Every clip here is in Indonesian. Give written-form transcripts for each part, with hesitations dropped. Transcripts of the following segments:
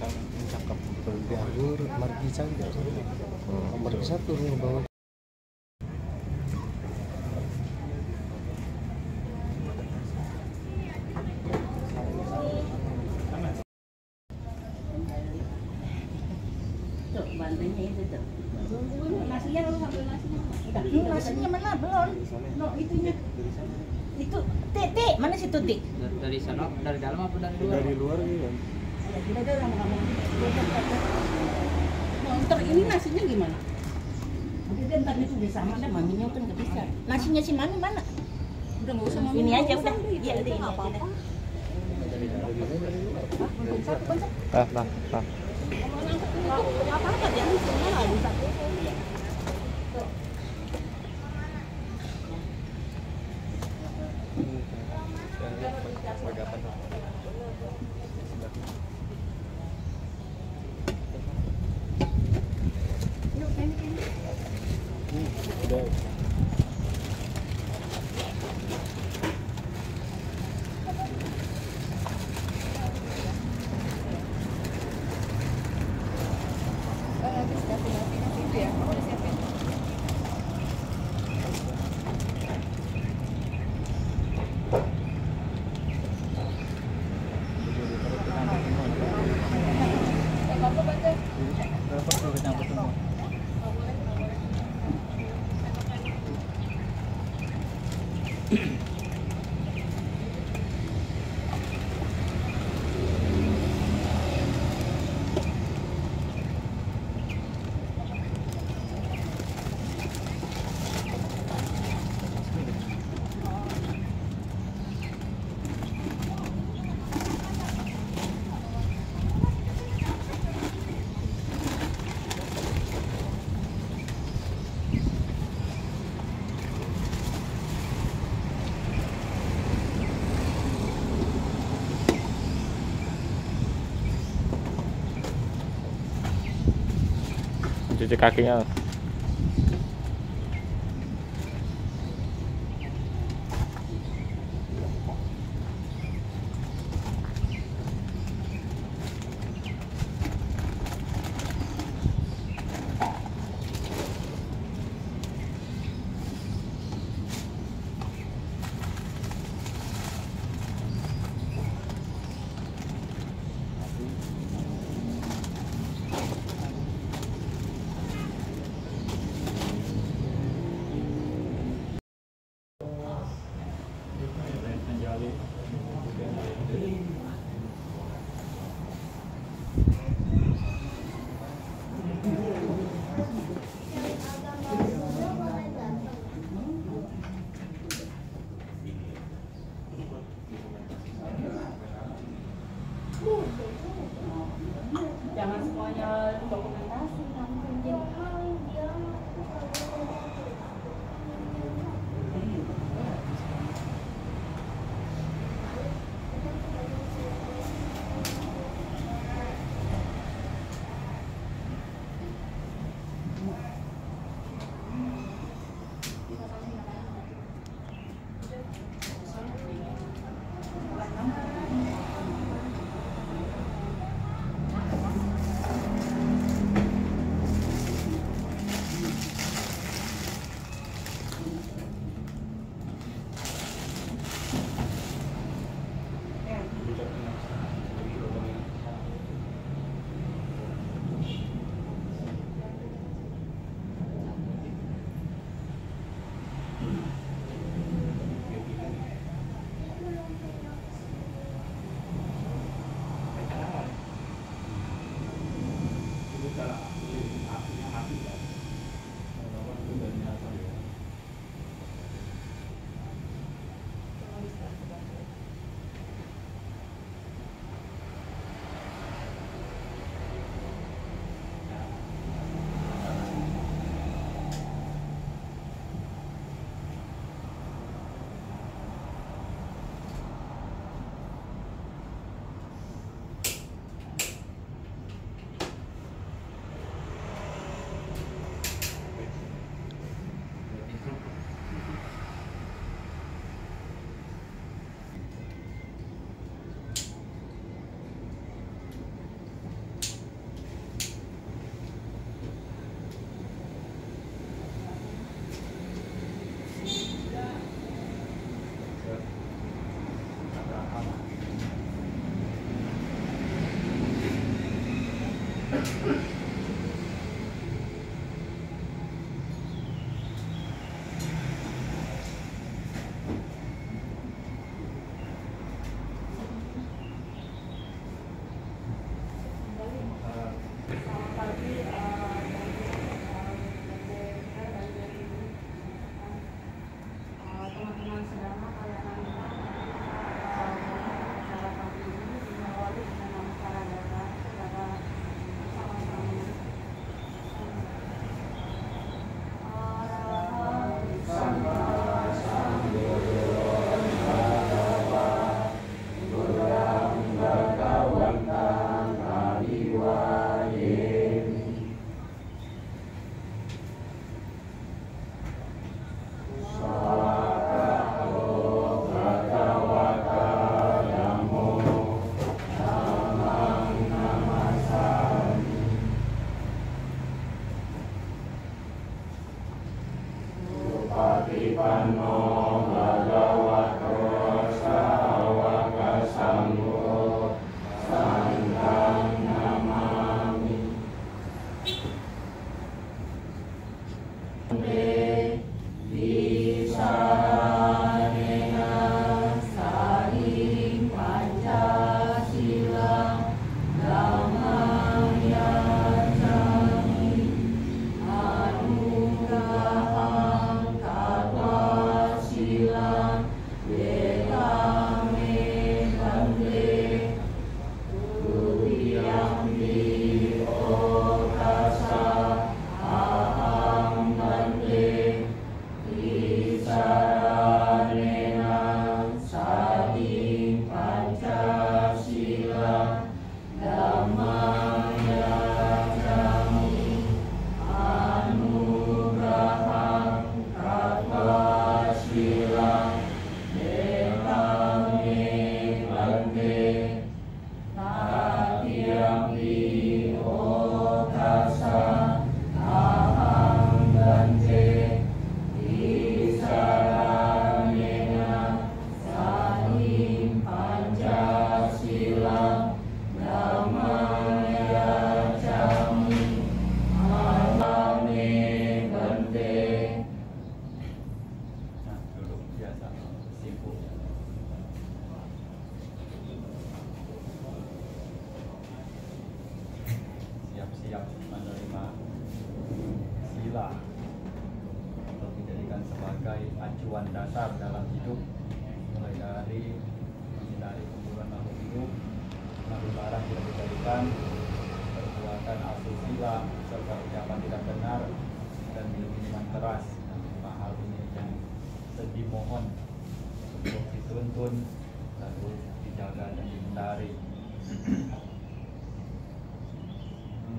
cakep di anggur margisa gitu. Margisa turun ke bawah. Tuh, bantunya itu tuh. Nasinya lu sambil nasinya. Nasinya mana belum? No, itunya. Itu Tete, mana si Tuti? Dari sana, dari dalam apa dari luar? Dari luar gitu kan. Ya, kita ada orang ngomong. Nah, ntar ini nasinya gimana? Udah deh, ntar itu bisa sama deh, maminya kan nggak bisa. Nasinya si Mami mana? Udah nggak usah Ini aja udah. Iya, Iya, udah ini apa-apa. aja. Nah. Apa-apa jangan semua nggak bisa. Udah. Cuci kakinya. Teman-teman sedama kalian acara pagi ini dimulai dengan nama para datang kepada sama-sama. Siap menerima sila untuk dijadikan sebagai acuan dasar dalam hidup, mulai dari menghindari pembunuhan makhluk hidup, mengambil barang tidak dikendalikan, perbuatan asusila serta ucapan tidak benar dan minuman keras. Lima hal ini yang dimohon untuk dituntun lalu dijaga dan dihindari.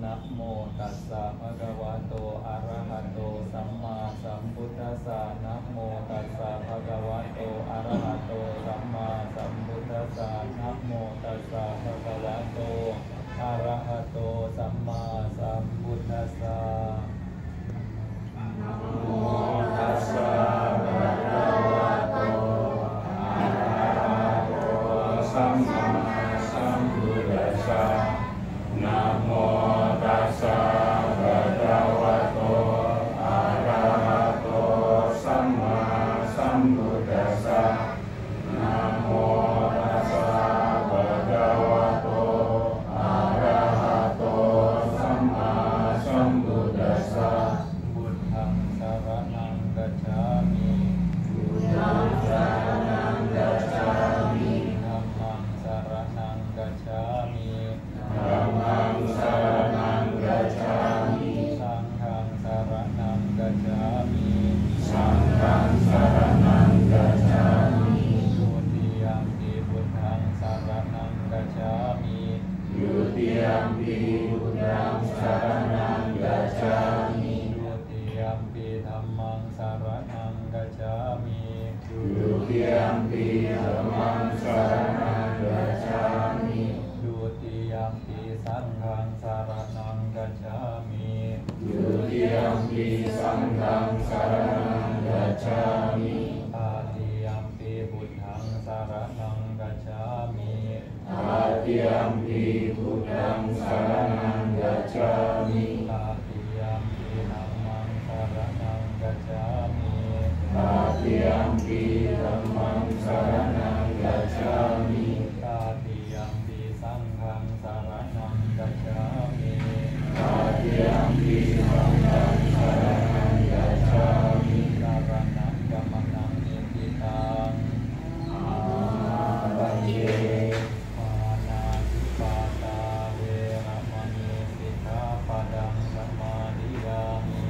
Namo tassa bhagavato arahato samma sambuddhassa. Namo tassa bhagavato arahato samma sambuddhassa. Namo tassa bhagavato arahato samma sambuddhassa. Namo tassa bhagavato arahato samma sambuddhassa. Namo tassa bhagavato arahato samma sambuddhassa. Namo tassa bhagavato arahato samma sambuddhassa. Buddhang saranang gacchami. Buddhang saranang gacchami. Dhammang saranang gacchami. Dhammang saranang gacchami. Sanghang saranang gacchami. Sanghang saranang gacchami. Dutiyampi buddhang saranang gacchami. Dutiyampi buddhang saranang gacchami. Dutiyampi dhammang saranang gacchami. Dutiyampi dhammang saranang gacchami. Dutiyampi sanghang saranang gacchami. Dutiyampi sanghang saranang gacchami. Atiyampi buddhang saranang gacchami. Atiyampi buddhang saranang gacchami. gacchami. Tatiyampi dhammang saranang gacchami. Tatiyampi dhammang saranang gacchami. Tatiyampi sanghang saranang gacchami. Tatiyampi sanghang saranang gacchami. Saranang gamanang nititang banje. Panatipata weramani sikkhapadang samadhiyami.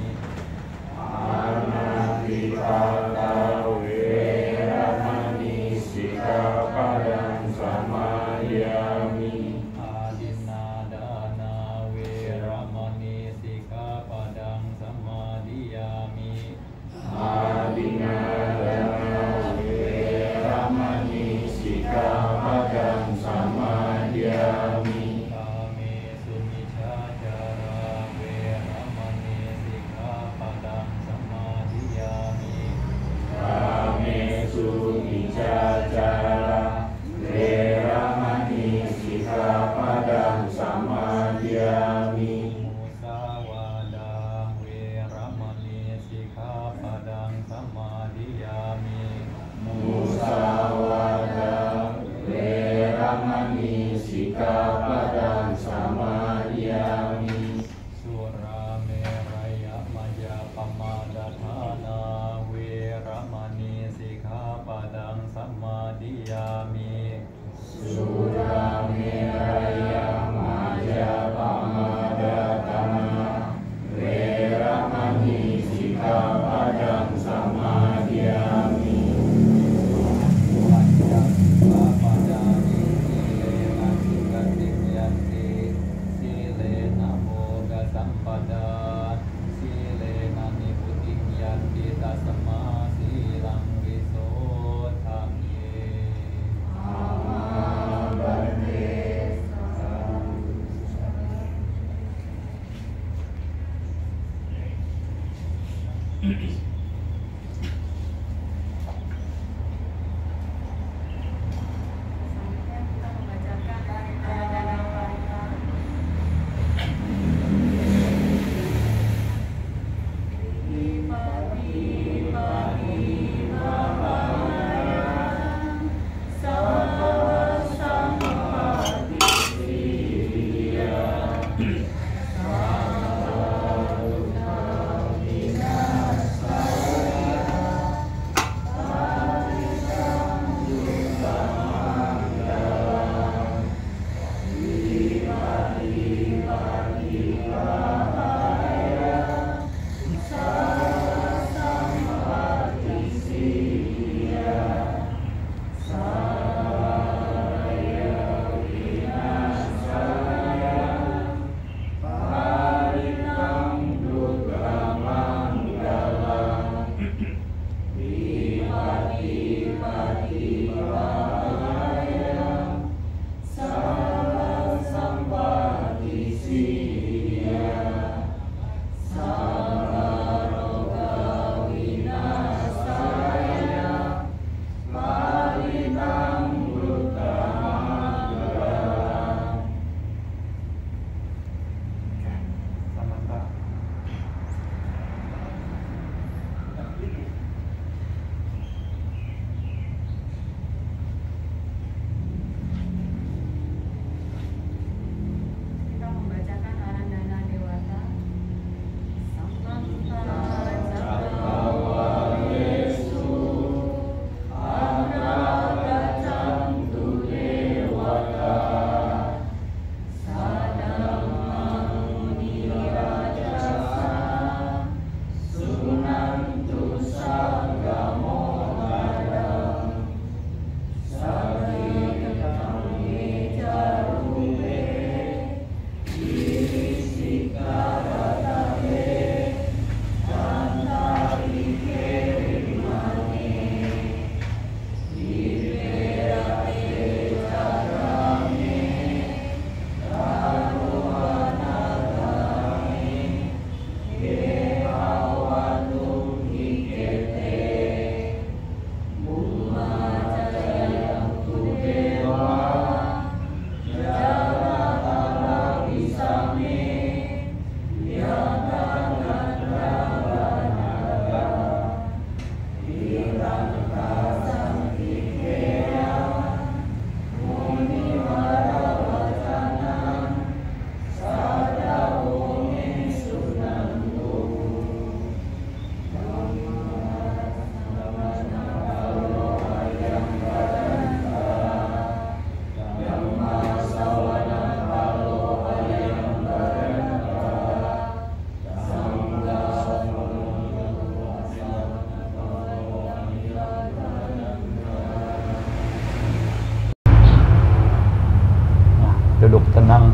Panatipata weramani sikkhapadang samadhiyami. Adinadana weramani sikkhapadang samadhiyami. Adinadana weramani sikkhapadang samadhiyami. Kamesu miccācara weramani sikkhapadang samadhiyami. Kamesu miccācara weramani sikkhapadang samadhiyami. Musawada weramani sikkhapadang samadhiyami. Musawada weramani sikkhapadang samadhiyami. Surameraya majapamadatthana weramani sikkhapadang samadhiyami. Surameraya majapamadatthana weramani sikkhapadang samadhiyami. Selanjutnya kita membacakan Dalam Parita.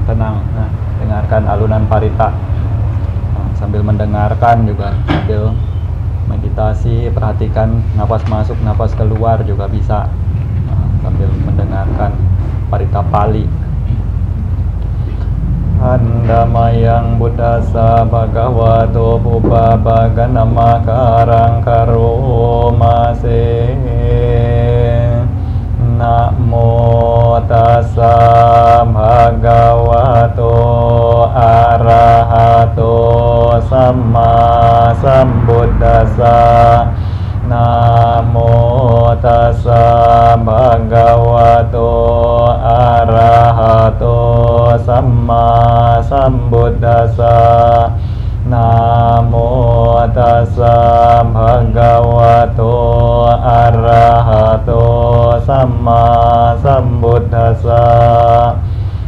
tenang. Nah, dengarkan alunan parita. Nah, sambil mendengarkan juga sambil meditasi, perhatikan napas masuk, napas keluar juga bisa. Nah, sambil mendengarkan parita Pali. Andamayang buddhasa bhagavato pupa bhaganamakarang karomase. Namo tassa bhagavato arahato samma sambuddhassa. Namo tassa bhagavato arahato samma sambuddhassa. Namo tassa bhagavato arahato samma sambuddhassa.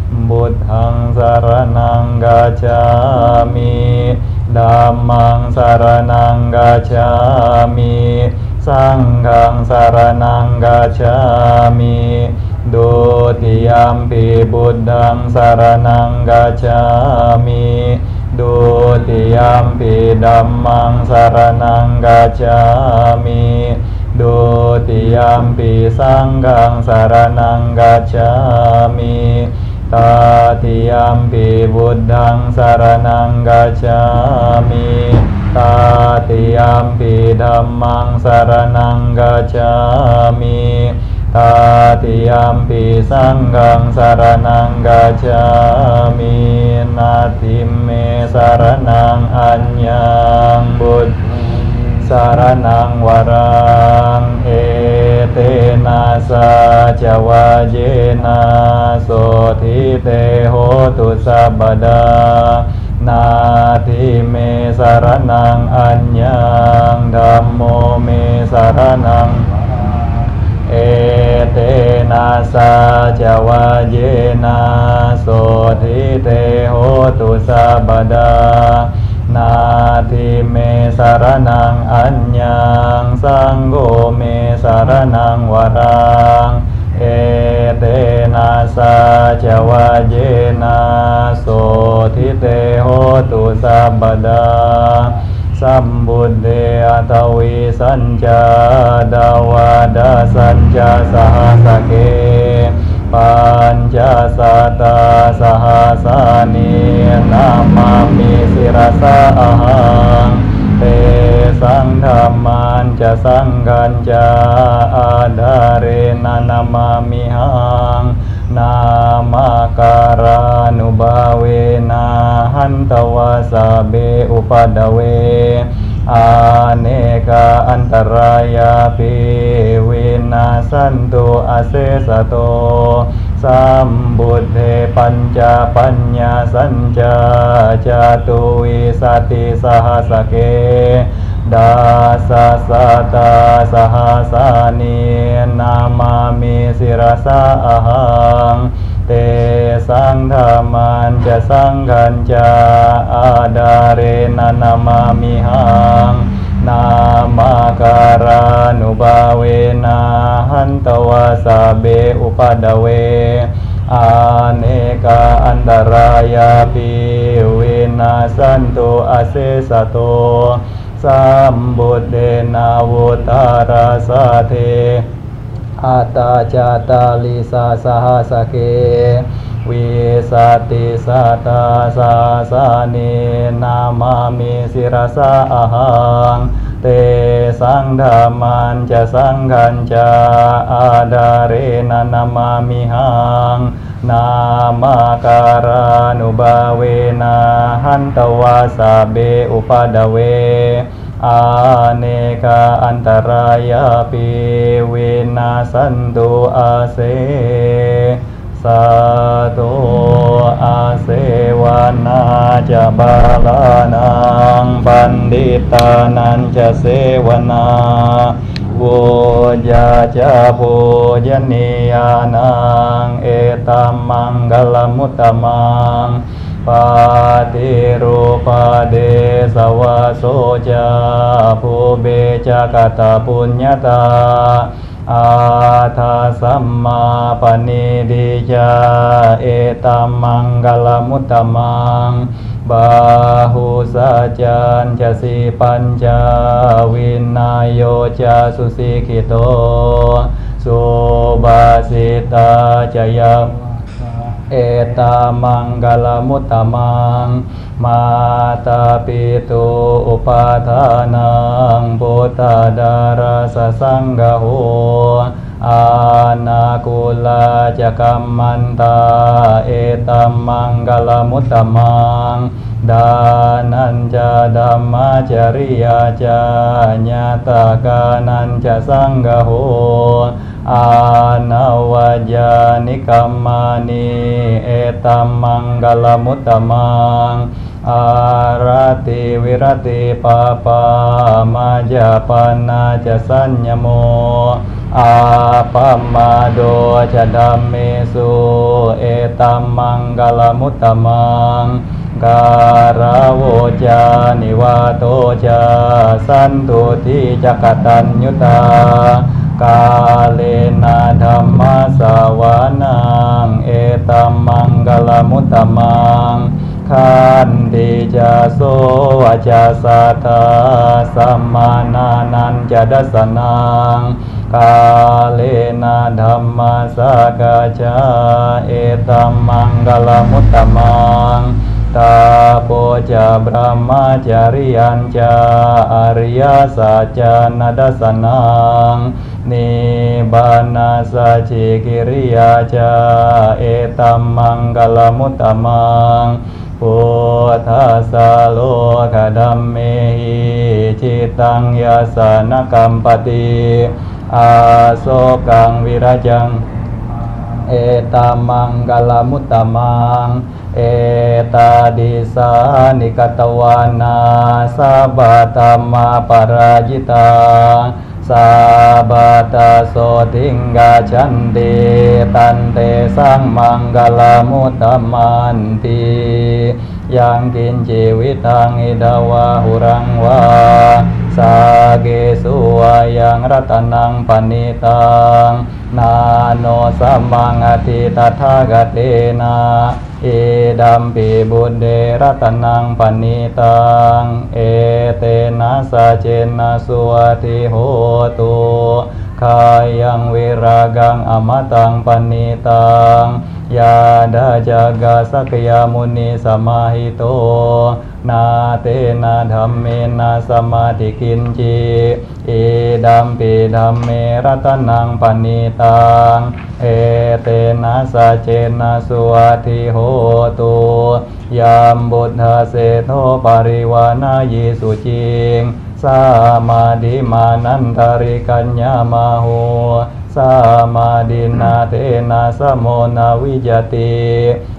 Buddhang saranang gacchami, Dhammang saranang gacchami, Sanghang saranang gacchami. Dutiyampi buddhang saranang gacchami, Dutiyampi dhammang saranang gacchami, Dutiyampi sanghang saranang gacchami. Tatiyampi buddhang saranang gacchami, Tatiyampi dhammang saranang gacchami, Tatiyampi sanghang saranang gacchami. Natimme saranang anyang buddhang saranang warang etena saca wajena sotite hotu sabada. Nati me saranang anyang dhammo me saranang etena saca wajena sotite hotu sabada. Nati me saranang anyang sanggo me saranang warang etena saca wajena sotite hotu sabada. Sambuddhe atawi sanca dawada sanca sahasake pancasata sahasani namami sirasa ahang. Te sang dhamman ca sanggan ca adarena namami hang. Namakara nubawena hantawa sabe upadawe. Aneka antaraya piwina santu asesato. Sambuddhe panca panya sanca catu wisati sahasake. Dasa sata sahasani namami sirasa ahang. Te sang dhamman ca sanggan ca adarena namami hang. Namakara nubawena hantawa sabe upadawe. Aneka antaraya piwina santu asesato. Sambuddhe nawutara sate Atta cata lisa sahasake. Wisati sata sasani namami sirasa ahang. Te sang dhamman ca sanggan ca adarena namami hang. Namakara nubawena hantawa sabe upadawe. Aneka antaraya piwina santu ase. Sato asewana ca balanang panditanan ca sewana. Puja ca pujaniyanang etam manggalamuttamang. Patirupade sawaso ca pube ca kata punyata. อาทาสัมมาปณิดิยาเอตัมมังกลมุตตมังบาหุสัจจันจะสีปัญจวินนายโยจะสุสิกิโตสุบาสิตาจะยาเอตามังกลมุตตมังมาตาปิตุอุปาทานังพุทธดาราสสังฆโหอานาคุลาจะกัมมันตาเอตัมมังกลมุตตมังดานันจะดัมมาจริยาจาญาตากานันจะสังฆโหอานาวจานิกัมมานิเอตัมมังกลมุตตมังอารติวิรติปาปามาจาปานาจะสัญญโมอาปัมมาโดจะดัมเมสุเอตัมมังกลมุตตมังการาโวจานิวาโตจาสันตุทิจักตัญญุตากาเลนะธัมมาสาวานังเอตัมมังกลมุตตมังขันติจะโสวจะสัทธาสัมมานานันจะดัสสนังกาเลนะธัมมาสกาจาเอตัมมังกลมุตตมังตาโปจะบรมจาริยัญจะอริยสัจจานัสสนังนิบานาสัจจิกิริยาจาเอตัมมังกลมุตตมังพุทธัสสะโลกธัมเมหิจิตังยาสานกัมปติอาโศกังวิราจังเอตัมมังกลมุตตมังเอตาดิสานิกตวานาสัพพตัมมาปราจิตาสัพพตาโสทิงกาชันติตันเตสังมังกลมุตตมันติยังกินชีวิตังอิดาวาหุรังวาสาเกสุวายังรัตนังปณิตังนาโนสัมมังอธิตถาคเตนะอิดัมปิบุตเดรัตนังปณิตังเอเตนะสะเจนะสุวัติโหตุคายังวิรากังอมตังปณิตังยาดาจักกะสักยมุนีสมาหิโตนาเตนะธัมเมนะสมาธิกินจิอิดัมปิธัมเมรัตนังปณิตังเอเตนะสะเจนะสุวัติโหตุยามบุทธาเสโทปริวานายิสุจิงสามาดิมานันทริกัญญามาโหสามาดินาเตนะสโมนาวิจติ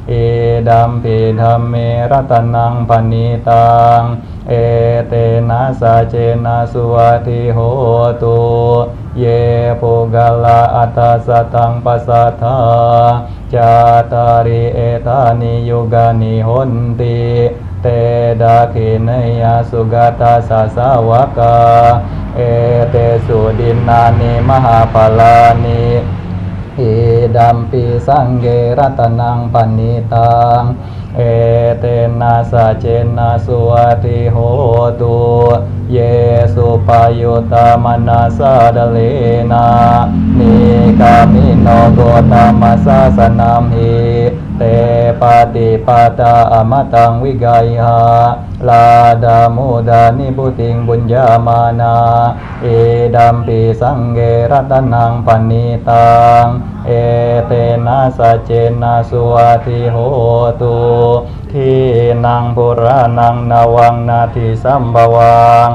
เอดัมปิธัมเมรัตนังปณิตังเอเตนะสะเจนะสุวัติโหตุเยปุกลาอัตตสตังปัสสัทธาจาตาริเอตานิยุกานิหนติเตดาคิเนยสุกตาสสาวกาเอเตสุดินานิมหาปลานิอิดัมปิสังเกรัตนังปณิตังเอเตนะสะเจนะสุวัติโหตุเยสุปายุตามนาสาดเลนะนิกามิโนโกตามสาสนามหิเตปฏิปตาอมตังวิกายหาลาดามุดานิพุติงบุญญามานาเอดัมปิสังเกรัตนังปณิตังเอเตนะสะเจนะสุวัติโหตุทีนังปุรานังนาวังนาทิสัมภวัง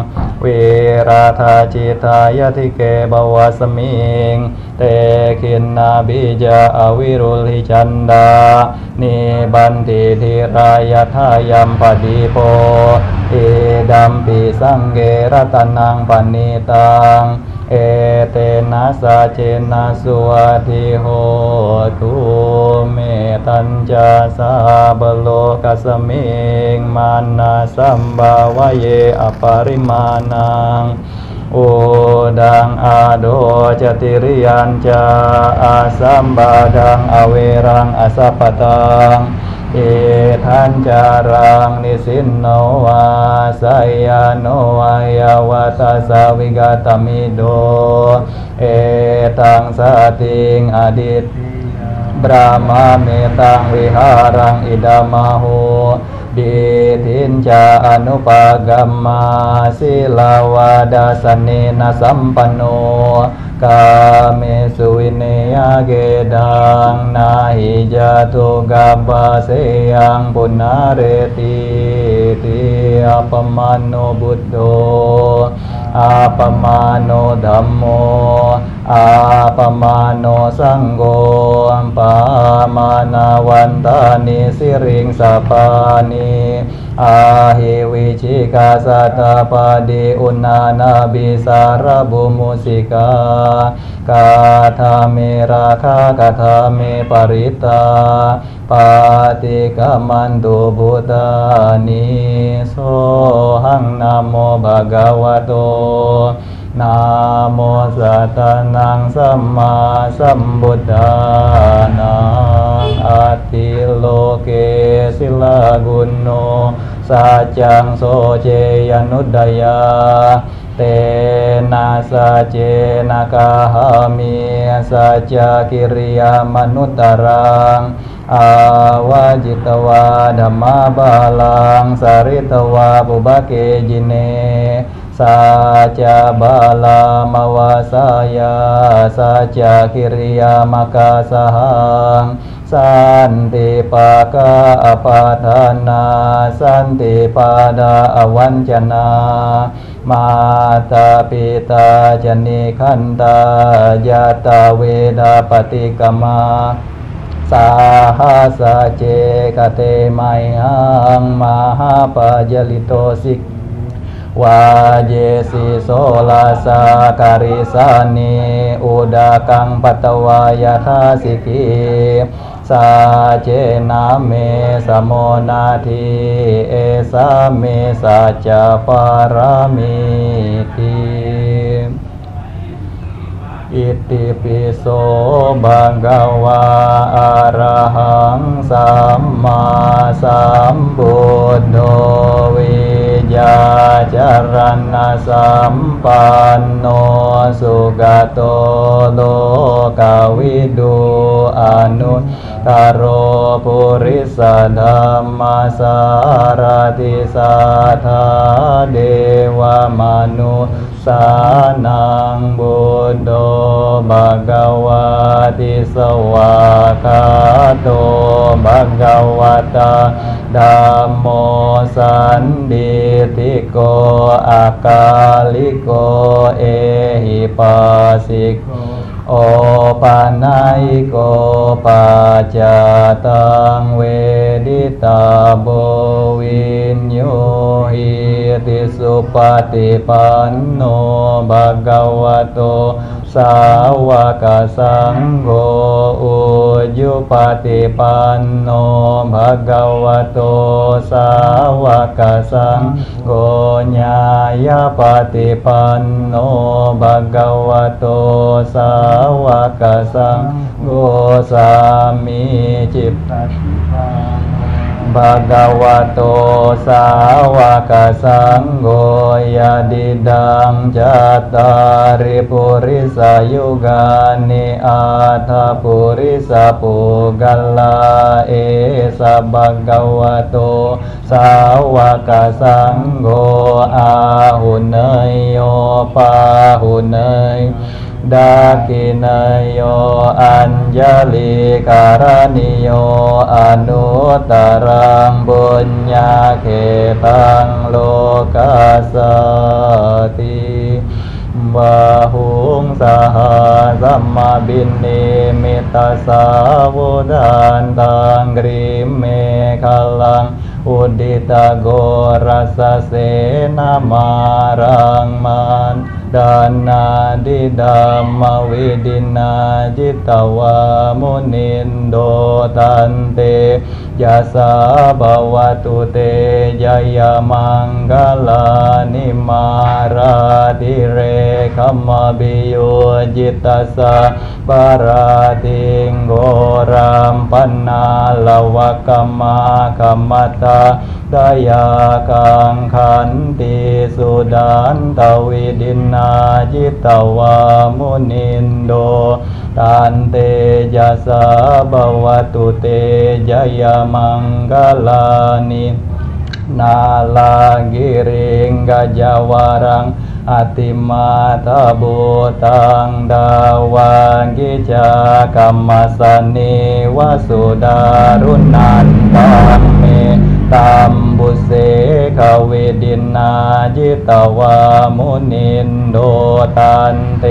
วิราธาจิตายทิเกบวสมิงเตคินนาบิจาอวิรุลิจันดานิบันติธิรายทายัมปดิโปเอดัมปิสังเกรัตนังปณิตังเอเตนะสะเจนะสุวัติโหตุเมตัญจาสาบโลกัสมิงมานาสัมบาวะเยอปริมาณัง อุดังอาโดจติริยันจาอาสัมบาดังอเวรังอสัพพตังเอทันจารังนิสินโนวาสยโนวายาวตัสสาวิกตมิโดเอตังสติงอดิตบรามาเมตังวิหารังอิดามาโหดิทินจาอนุปากรรมาศิลาวาดาสเนนะสัมปันโนกาเมสุวิเนยเกดังนาหิจาตุกัปปะเสยังปุณาเรติติอัปมาโนบุตโตอาปมาโนธัมโมอาปมาโนสังโฆปามานาวันตานิสิริงสัพพานิอาหิวิชิกาสัตตปาดิอุณานาบิสารบุมุสิกากาธาเมราคากาธาเมปริตาปาติกามันตุบุตานิโสหังนะโมภะคะวะโตนะโมสัตตานังสัมมาสัมพุทธานังอัตติโลเกศิลากุณโนสัจจังโสเจยนุดดยาเตนะสัจเจนะกาหามิสัจจกิริยามนุตตรังอาวาจิตวาธัมมาบาลังสาริตวาปุบเกจิเนสัจจบาลามวาสายาสัจจกิริยามกาสหังสันติปากาอปาทานาสันติปาดาอวัญจนามาตาปิตาจนิคันตายาตาเวดาปฏิกมาสาหัสเจกเตไมหังมหาปยลิโตสิกวาเยสิโสลาสาการิสานิอุดากังปัตวายาทาสิกิสาเจนะเมสโมนาทิเอสาเมสัจจปารามิติอิติปิโสภะคะวะอะระหังสัมมาสัมพุทโธวิญาจารณะสัมปันโนสุขโตโลกวิดูอนุตตโรปุริสธัมมาสารติสัทธาเดวมนุสานังบุตโตภะคะวะติสวากขาโตภะคะวะตาธัมโมสันดิติโกอาคาลิโกเอหิปัสสิโกโอปานายิโกปัจจตังเวดิตาโบวินโยหิติสุปฏิปันโนภะคะวะโตสาวกสังโฆอุจุปฏิปันโนภะคะวะโตสาวกสังโฆญาญาปฏิปันโนภะคะวะโตสาวกสังโฆสามิจิปฏิปันโนภะคะวะโตสาวกสังโฆยะดิดังจัตตาริปุริสายุกานิอาทาปุริสาปุกัลลาเอสะภะคะวะโตสาวกสังโฆอาหุเนยโยปาหุเนยดากินายโยอัญญลิการณิโยอนุตตรังบุญญาเขตังโลกัสสติวะหุงสหสัมมาบินนิมิตาสาวุดานตังกริเมฆลังอุดิตาโกรัสเสนามารังมัน ดานาดิดัมมวิดินาจิตวามุนินโดตันเตยะสาภวตุเตยยมังกลานิมาราธิเรคัมมบิโยจิตตัสสะปาราติงโกรัมปันนาลวะกัมมาคัมมตาดายากังขันติสุดันตวิดินาจิตตวามุนินโดตันเตยะสาภวตุเตยยมังกลานินาลากิริงกัจจวารังอติมาตาบูตังดาวังกิจากัมมสนิวสุดารุนันตังเมตัมบุเสขเวดินาจิตวามุนินโดตันเต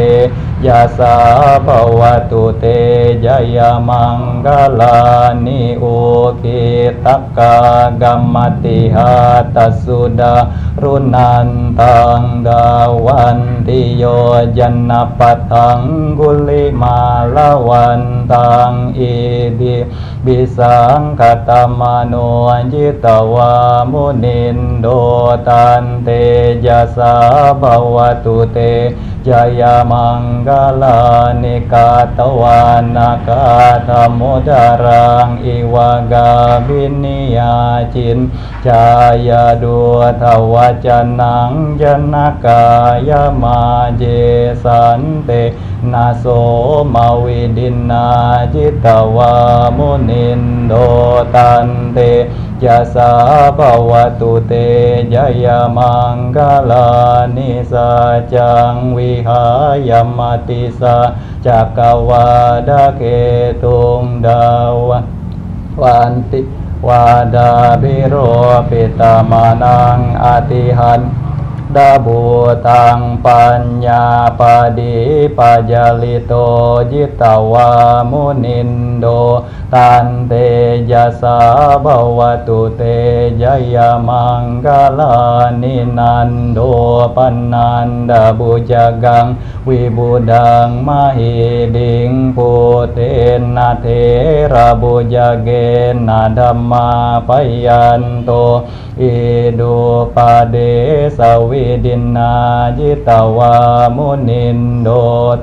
ยะสาภวตุเตยยมังกลานิโอคิตักกะกัมมติหาตัสสุดารุนันตังดาวันติโยยันนปัตตังกุลิมาลาวันตังอิดิบิสังคตมโนจิตวามุนินโดตันเตยะสาภวตุเตยยมังกลานิกาตวานาคาธมุดารังอิวากาบินิยาจินจายาดุทวจนังยนกายมาเจสันเตนาโสมาวิดินาจิตวามุนินโดตันเตยะสาภวตุเตยยมังกลานิสัจจังวิหายมติสาจักวาดาเกตุงดาววันติวาดาบิโรปิตามานังอติหันดาบูตังปัญญาปดิปัจจลิโตจิตตวามุนินโดตันเตยะสาภวตุเตยยมังกลานินันโดปันนันดาบุจกังวิบุดังมหิดิงปุเตนะเทระบุจเกนะธัมมาปยันโตอิดุปาเดสวิดินาจิตวามุนินโด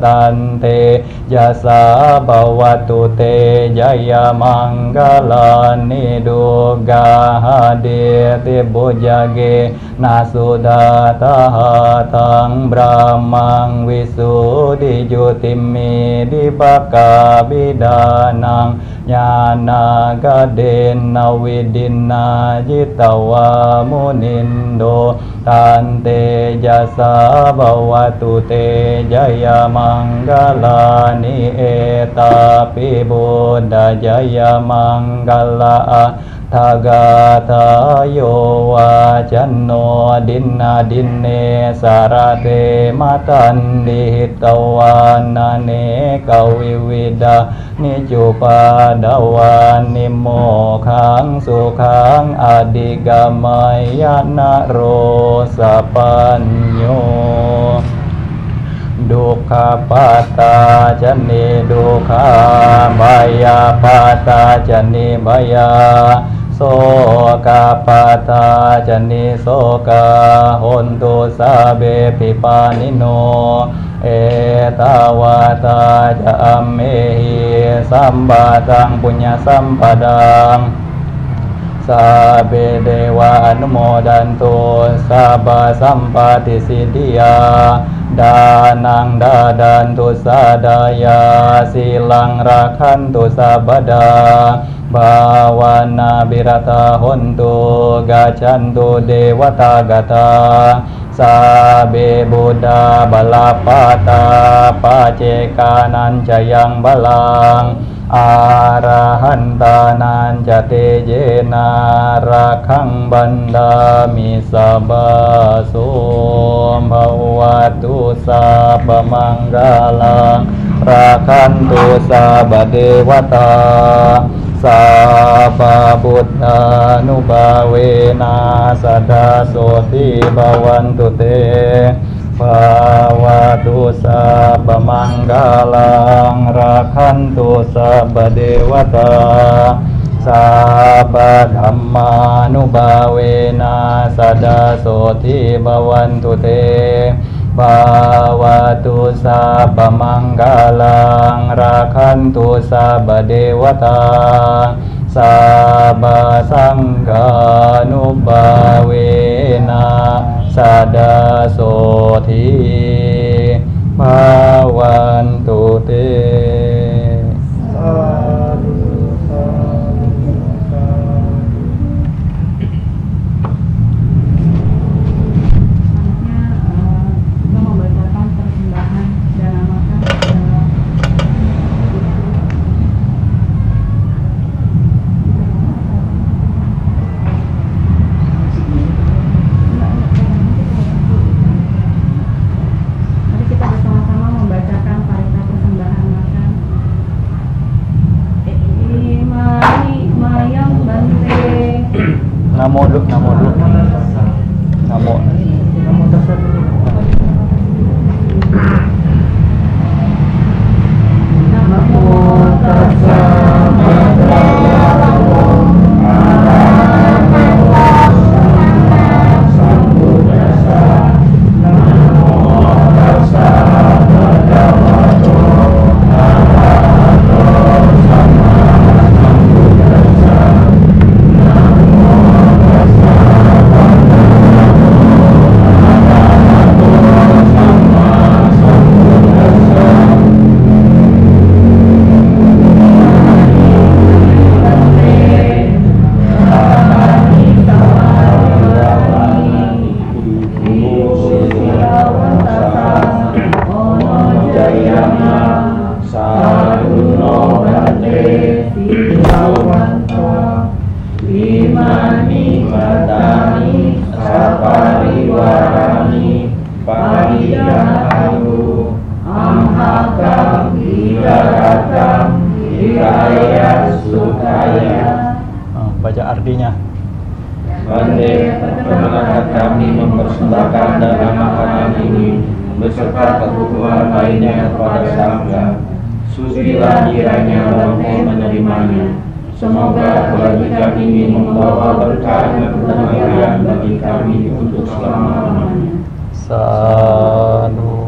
ตันเตยะสาภวตุเตยยมังกลานิดุกาหาเดติบุจเกนะสุดาตหาทังบรามังวิสุทธิจุติมิดิปกาบิดานังญาณากเดนวิดินาจิตวามุนินโดตันเตยะสาภวตุเตยยมังกลานิเอตาปิบุตตะยยมังกลาทากาทายโยวาจันโนดินนาดินเนสารเตมตันดิตวานาเนกวิวิดานิจุปาดาวานิโมขังสุขังอดิกามายนะโรสปัญโยดุขปัตตาจนิดุขาบายาปัตตาจนิบายาโสกาปัตตาจนิโสกาหนตุสาเบปิปานิโนเอตาวาตาจะอัมเมหิสัมปะตังปุญญสัมปดังสาเบเดวาอนุโมดันตุสัพพสัมปติสิทธิยาดานังดาดันตุสาดายาสีลังราคันตุสัพพดาภาวนาบิรตาหนตุกาชันตุเดวตากตาสาเบบุดาบลาปาตาปาเจกานันจะยังบลังอาราหันตานันจะเตเยนาราคังบันดามิสบาโสภวตุสัพพมังคลังราคันตุสัพพเทวตาสัพพพุทธานุภาเวนะสัทธาโสติภวันตุเตภ Bhawatu sabba manggalang rakhantu sabba dewata sabba dhammanubhavena sada soti bhavantu te. Bhawatu sabba manggalang rakhantu sabba dewata sabba sanghanubhavena sada soti bhavantu te. Namo dulu, namo dulu. Namo. Namo tassa. Namo tassa. Baca artinya. Bande, perkenankan kami mempersembahkan dalam makanan ini beserta kebutuhan lainnya kepada Sangga. Sucilah kiranya Romo menerimanya. Semoga kebajikan ini membawa berkah dan kebahagiaan bagi kami untuk selama-lamanya. Sadu.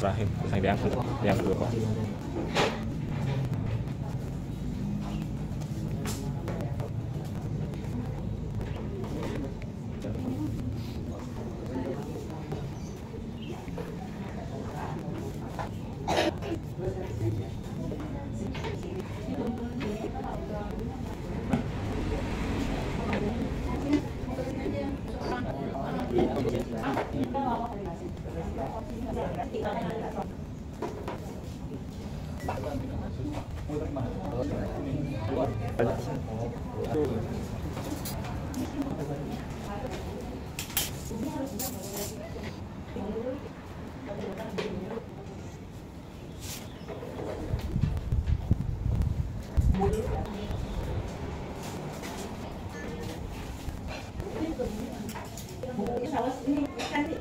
Terakhir, yang diangkat, yang kedua. Saus ini ikan nih.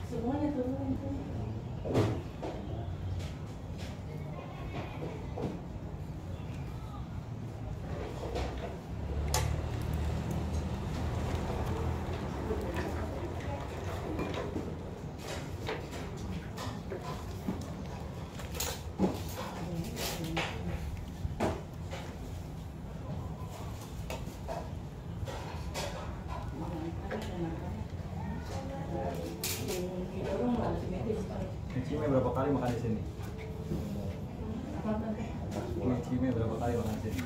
Semuanya turun. Cime berapa kali makan di sini? Cime berapa kali makan di sini?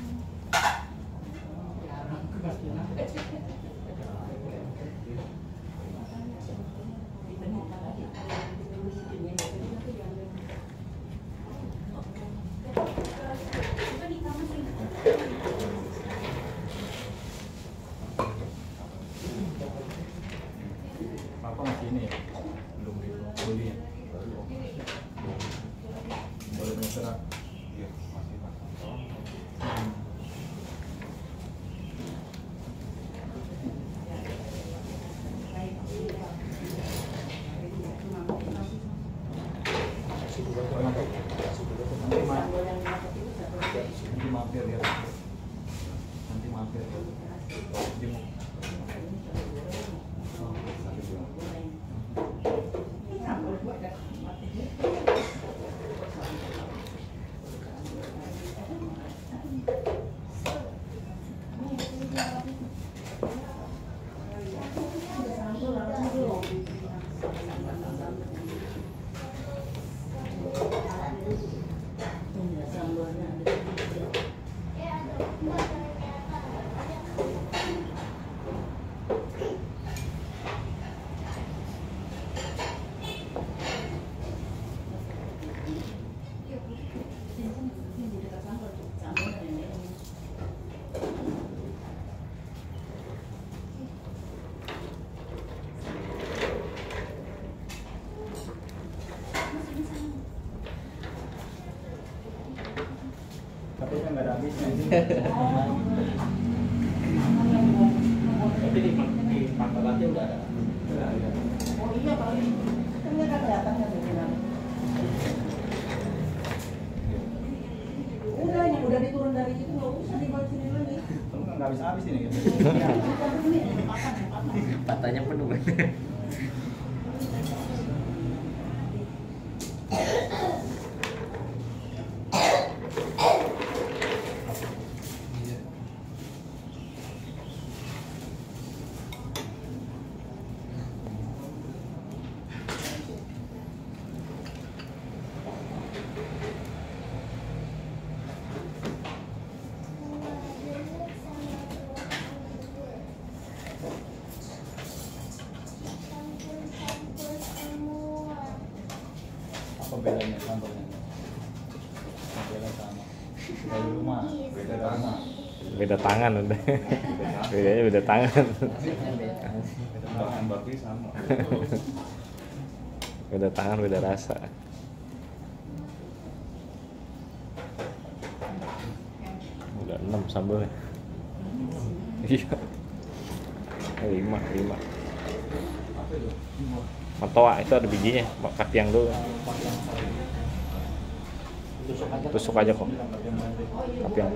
Papa masih ini ya? Belum dibeli ya? Boleh bergerak? Iya, masih Pak. Nanti mampir ya. Nanti mampir ya. Jemuk. Tapi kan nggak ada habisnya. Tapi di pangkalannya udah ada. Oh iya paling kan nggak kelihatan kan udah diturun dari situ nggak usah dibalik sini lagi. Kamu nggak habis ini gitu. Patahnya penuh. Apa bedanya sambalnya? Beda sama. Dari rumah. Beda rumah. Beda tangan udah. Bedanya beda tangan. Bahan bakunya sama. Beda tangan, beda rasa. Udah 6 sambalnya. Iya. 5. Apa itu? Matoa itu ada bijinya, kaki yang dulu. Tusuk aja kok. Kaki yang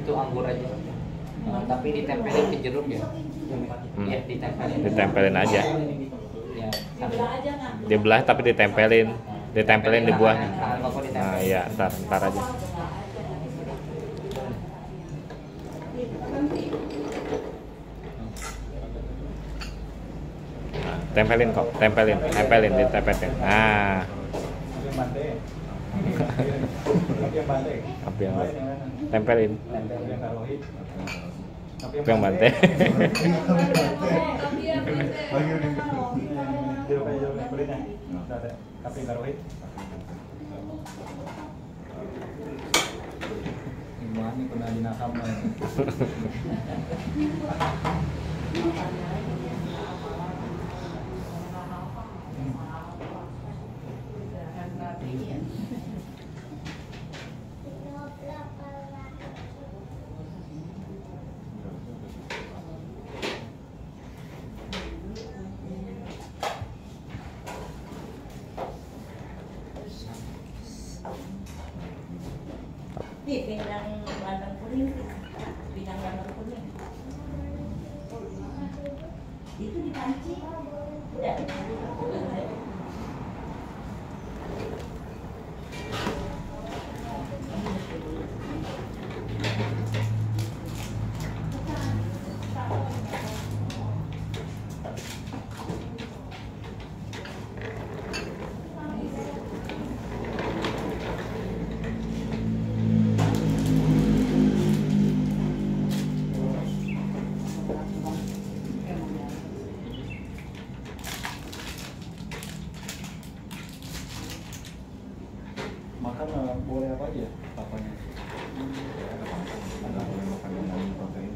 itu anggur aja. Tapi ditempelin ke jeruk ya. Iya, ditempelin. Ditempelin aja. Ya, Dibelah tapi ditempelin di buahnya. Kok ditempelin. Nah, iya, ntar aja. Nah, tempelin, ditempelin. Nah, api yang bante. Tempelin. Api yang bante. Ini pernah dinakam. Nih, pindang bandeng kuning. Pindang bandeng kuning. Itu di panci. Udah. Makan boleh apa aja papanya? Ada boleh makan dengan protein.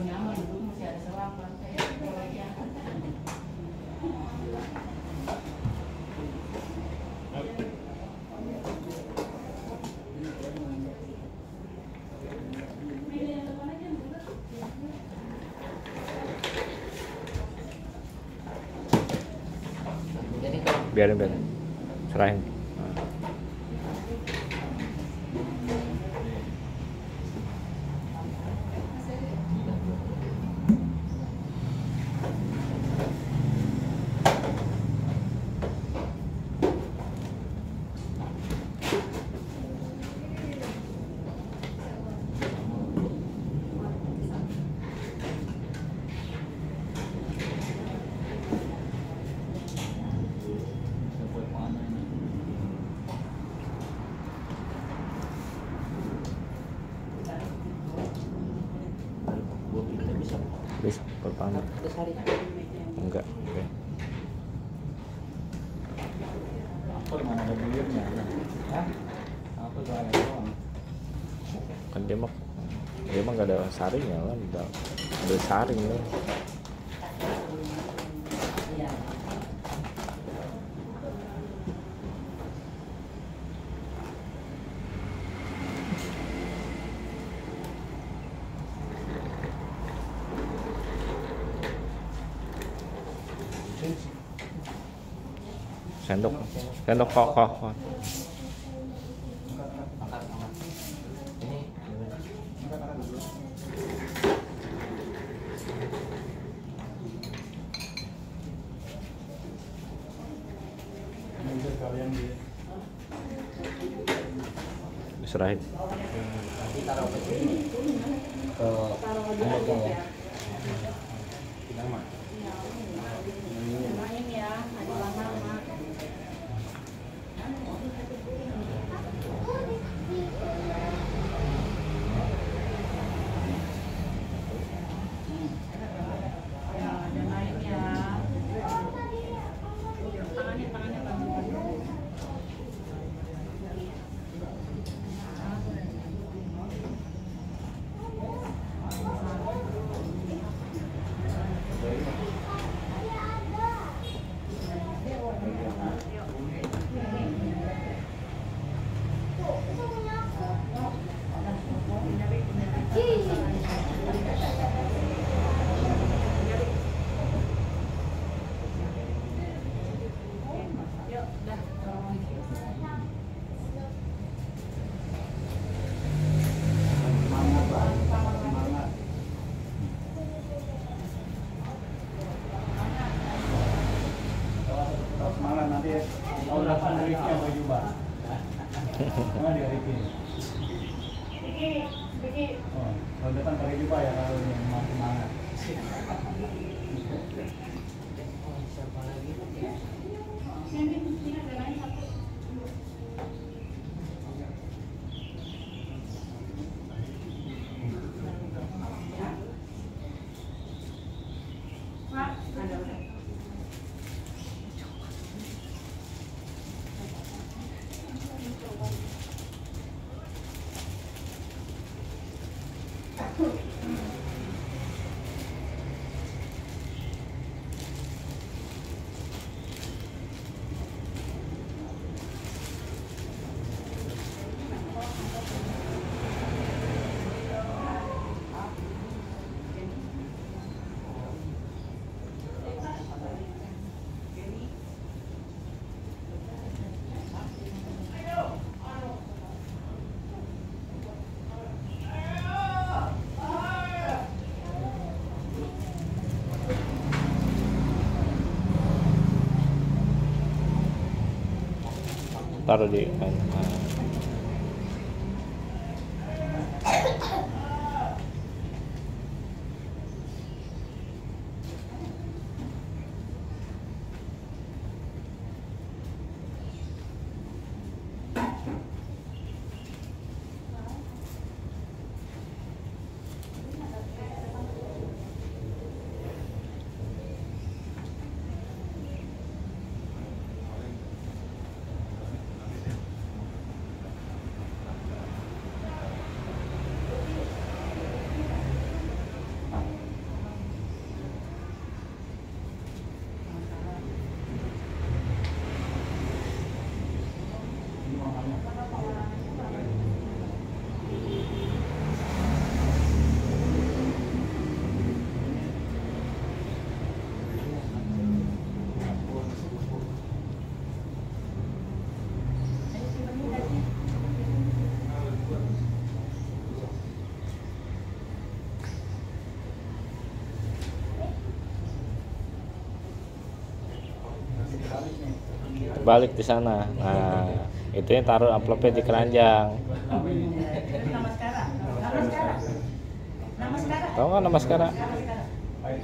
Nyaman dulu masih ada selang ya. Biarin. Serahin. Bisa berpanas. Enggak. Oke. Apa mana ada buyurnya? Hah? Apa tuh ayam doang? Kan dia mah nggak ada saringnya kan, ada saring nih. Sendok kok. Diserahin. Ke memegang ya. Pindang mah. Main ya, ada lama-lama. Ada main ya. Tangannya bantu. Mana dia Ricky? Oh, tahun depan kali juga ya kalau ini masih semangat. Taruh di kan. Balik di sana. Nah, itu yang taruh amplopnya di keranjang. Nama sekarang. Tahu nggak nama sekarang? Pai.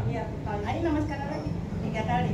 Iya. Ini nama sekarang lagi 3 kali.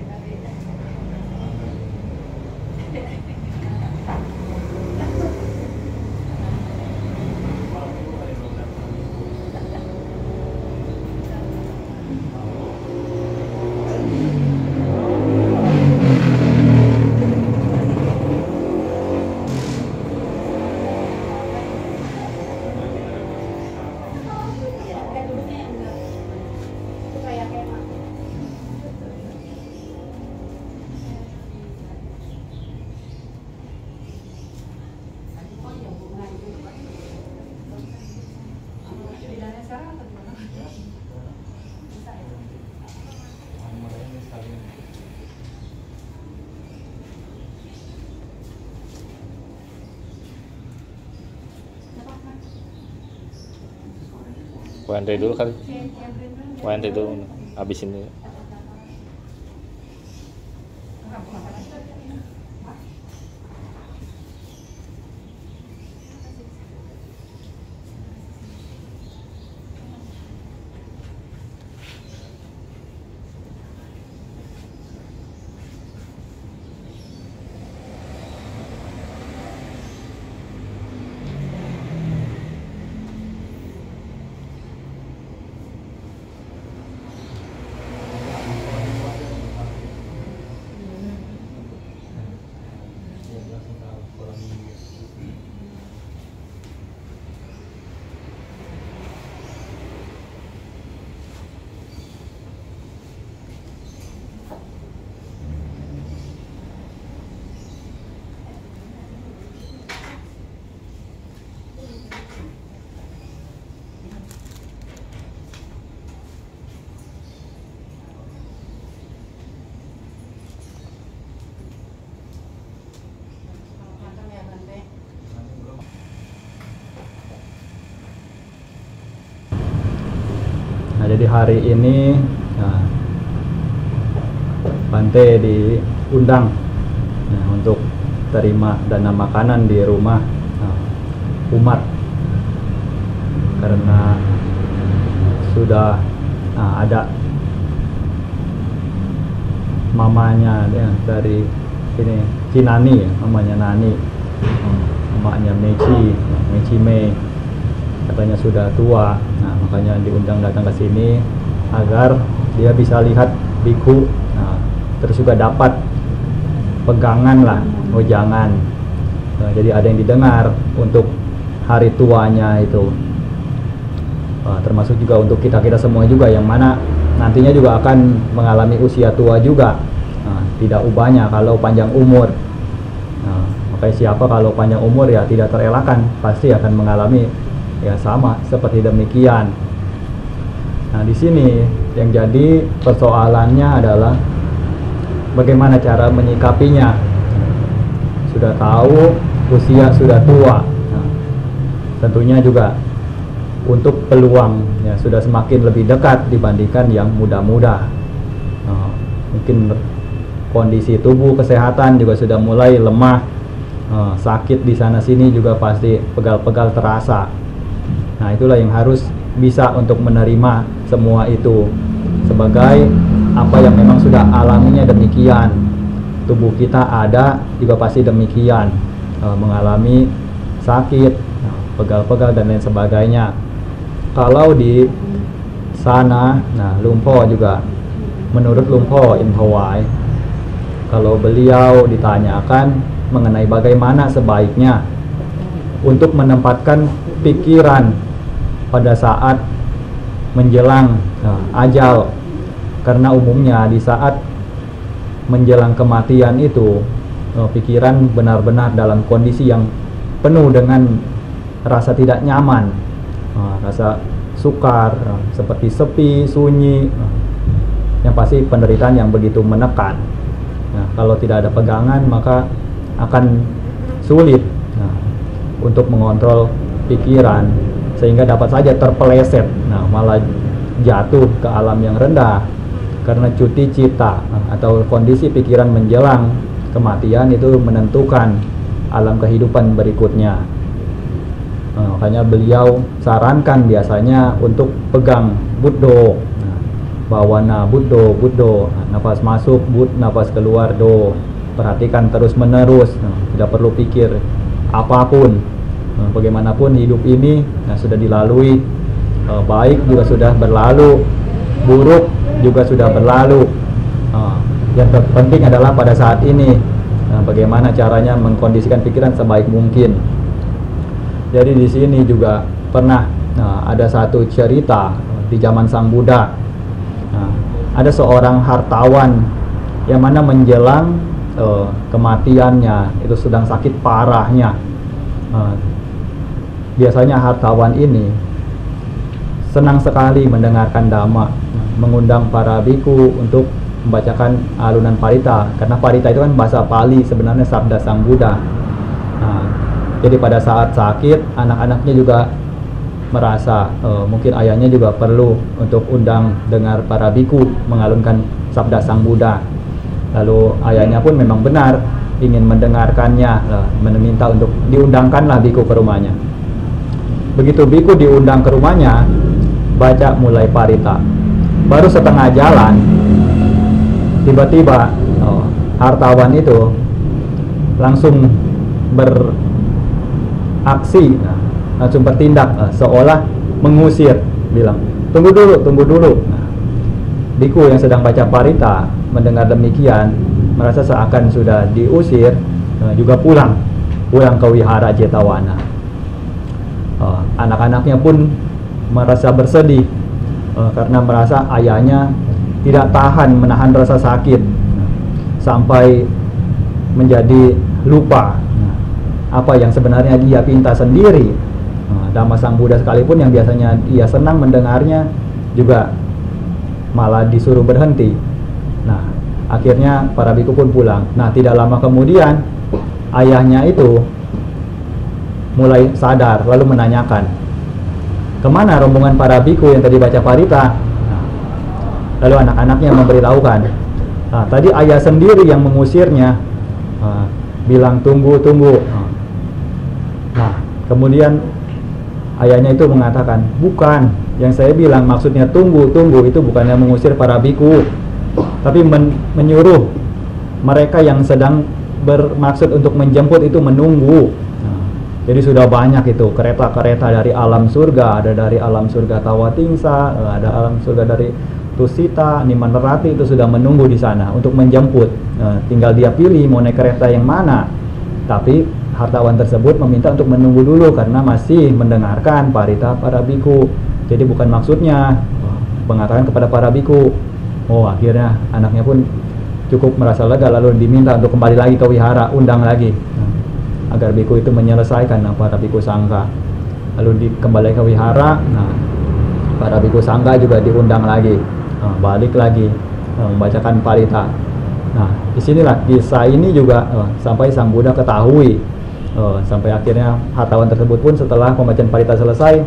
Wanti dulu kan. Wanti dulu. Habis ini. Nah, jadi hari ini Bante diundang untuk terima dana makanan di rumah umat, karena sudah ada mamanya ya, dari ini Cinani ya, mamanya Nani, mamanya Meci Mei, katanya sudah tua. Nah, makanya diundang datang ke sini agar dia bisa lihat biku, terus juga dapat pegangan lah, wejangan. Nah, jadi ada yang didengar untuk hari tuanya itu. Termasuk juga untuk kita semua juga yang mana nantinya juga akan mengalami usia tua juga. Tidak ubahnya kalau panjang umur. Makanya siapa kalau panjang umur ya tidak terelakkan pasti akan mengalami ya sama seperti demikian. Nah, di sini yang jadi persoalannya adalah bagaimana cara menyikapinya. Sudah tahu usia sudah tua. Tentunya juga untuk peluang ya sudah semakin lebih dekat dibandingkan yang muda-muda. Mungkin kondisi tubuh kesehatan juga sudah mulai lemah, sakit di sana sini juga pasti pegal-pegal terasa. Nah, itulah yang harus bisa untuk menerima semua itu sebagai apa yang memang sudah alaminya demikian. Tubuh kita ada juga pasti demikian, mengalami sakit, pegal-pegal dan lain sebagainya. Kalau di sana, nah Lumpo juga, menurut Lumpo Inhawai, kalau beliau ditanyakan mengenai bagaimana sebaiknya untuk menempatkan pikiran pada saat menjelang ajal, karena umumnya di saat menjelang kematian itu pikiran benar-benar dalam kondisi yang penuh dengan rasa tidak nyaman, rasa sukar, seperti sepi, sunyi, yang pasti penderitaan yang begitu menekan. Nah, kalau tidak ada pegangan maka akan sulit untuk mengontrol pikiran sehingga dapat saja terpeleset, malah jatuh ke alam yang rendah karena cuti cita atau kondisi pikiran menjelang kematian itu menentukan alam kehidupan berikutnya. Makanya beliau sarankan biasanya untuk pegang Buddho, bawana Buddho, nafas masuk Bud, nafas keluar Do, perhatikan terus menerus, tidak perlu pikir apapun, bagaimanapun hidup ini sudah dilalui, baik juga sudah berlalu, buruk juga sudah berlalu. Yang terpenting adalah pada saat ini bagaimana caranya mengkondisikan pikiran sebaik mungkin. Jadi di sini juga pernah ada satu cerita di zaman Sang Buddha. Ada seorang hartawan yang mana menjelang kematiannya itu sedang sakit parahnya. Biasanya hartawan ini senang sekali mendengarkan dhamma, mengundang para biku untuk membacakan alunan parita, karena parita itu kan bahasa Pali, sebenarnya sabda Sang Buddha. Jadi pada saat sakit, anak-anaknya juga merasa mungkin ayahnya juga perlu untuk undang dengar para biku mengalunkan sabda Sang Buddha. Lalu ayahnya pun memang benar ingin mendengarkannya, meminta untuk diundangkanlah biku ke rumahnya. Begitu biku diundang ke rumahnya, baca mulai parita. Baru setengah jalan, tiba-tiba hartawan itu langsung beraksi, langsung bertindak, seolah mengusir, bilang tunggu dulu. Biku yang sedang baca parita mendengar demikian, merasa seakan sudah diusir, juga pulang ke wihara Jetawana. Anak-anaknya pun merasa bersedih karena merasa ayahnya tidak tahan menahan rasa sakit sampai menjadi lupa apa yang sebenarnya dia pinta sendiri. Dhamma Sang Buddha sekalipun yang biasanya ia senang mendengarnya juga malah disuruh berhenti. Nah, akhirnya para biku pun pulang. Nah, tidak lama kemudian ayahnya itu mulai sadar, lalu menanyakan, kemana rombongan para biku yang tadi baca parita? Lalu anak-anaknya memberitahukan, tadi ayah sendiri yang mengusirnya. bilang tunggu. Nah, kemudian ayahnya itu mengatakan, bukan, yang saya bilang maksudnya tunggu itu bukannya mengusir para biku, tapi menyuruh mereka yang sedang bermaksud untuk menjemput itu menunggu. Jadi sudah banyak itu kereta-kereta dari alam surga, ada dari alam surga Tawatingsa, ada alam surga dari Tusita, Nimanarati, itu sudah menunggu di sana untuk menjemput. Tinggal dia pilih mau naik kereta yang mana. Tapi hartawan tersebut meminta untuk menunggu dulu karena masih mendengarkan parita para biku. Jadi bukan maksudnya mengatakan kepada para biku. Oh, akhirnya anaknya pun cukup merasa lega, lalu diminta untuk kembali lagi ke wihara, undang lagi. Agar biku itu menyelesaikan para biku sangga. Lalu kembali ke wihara, para biku sangga juga diundang lagi, balik lagi membacakan parita. Nah, disinilah kisah ini juga sampai Sang Buddha ketahui, sampai akhirnya hartawan tersebut pun setelah pembacaan parita selesai,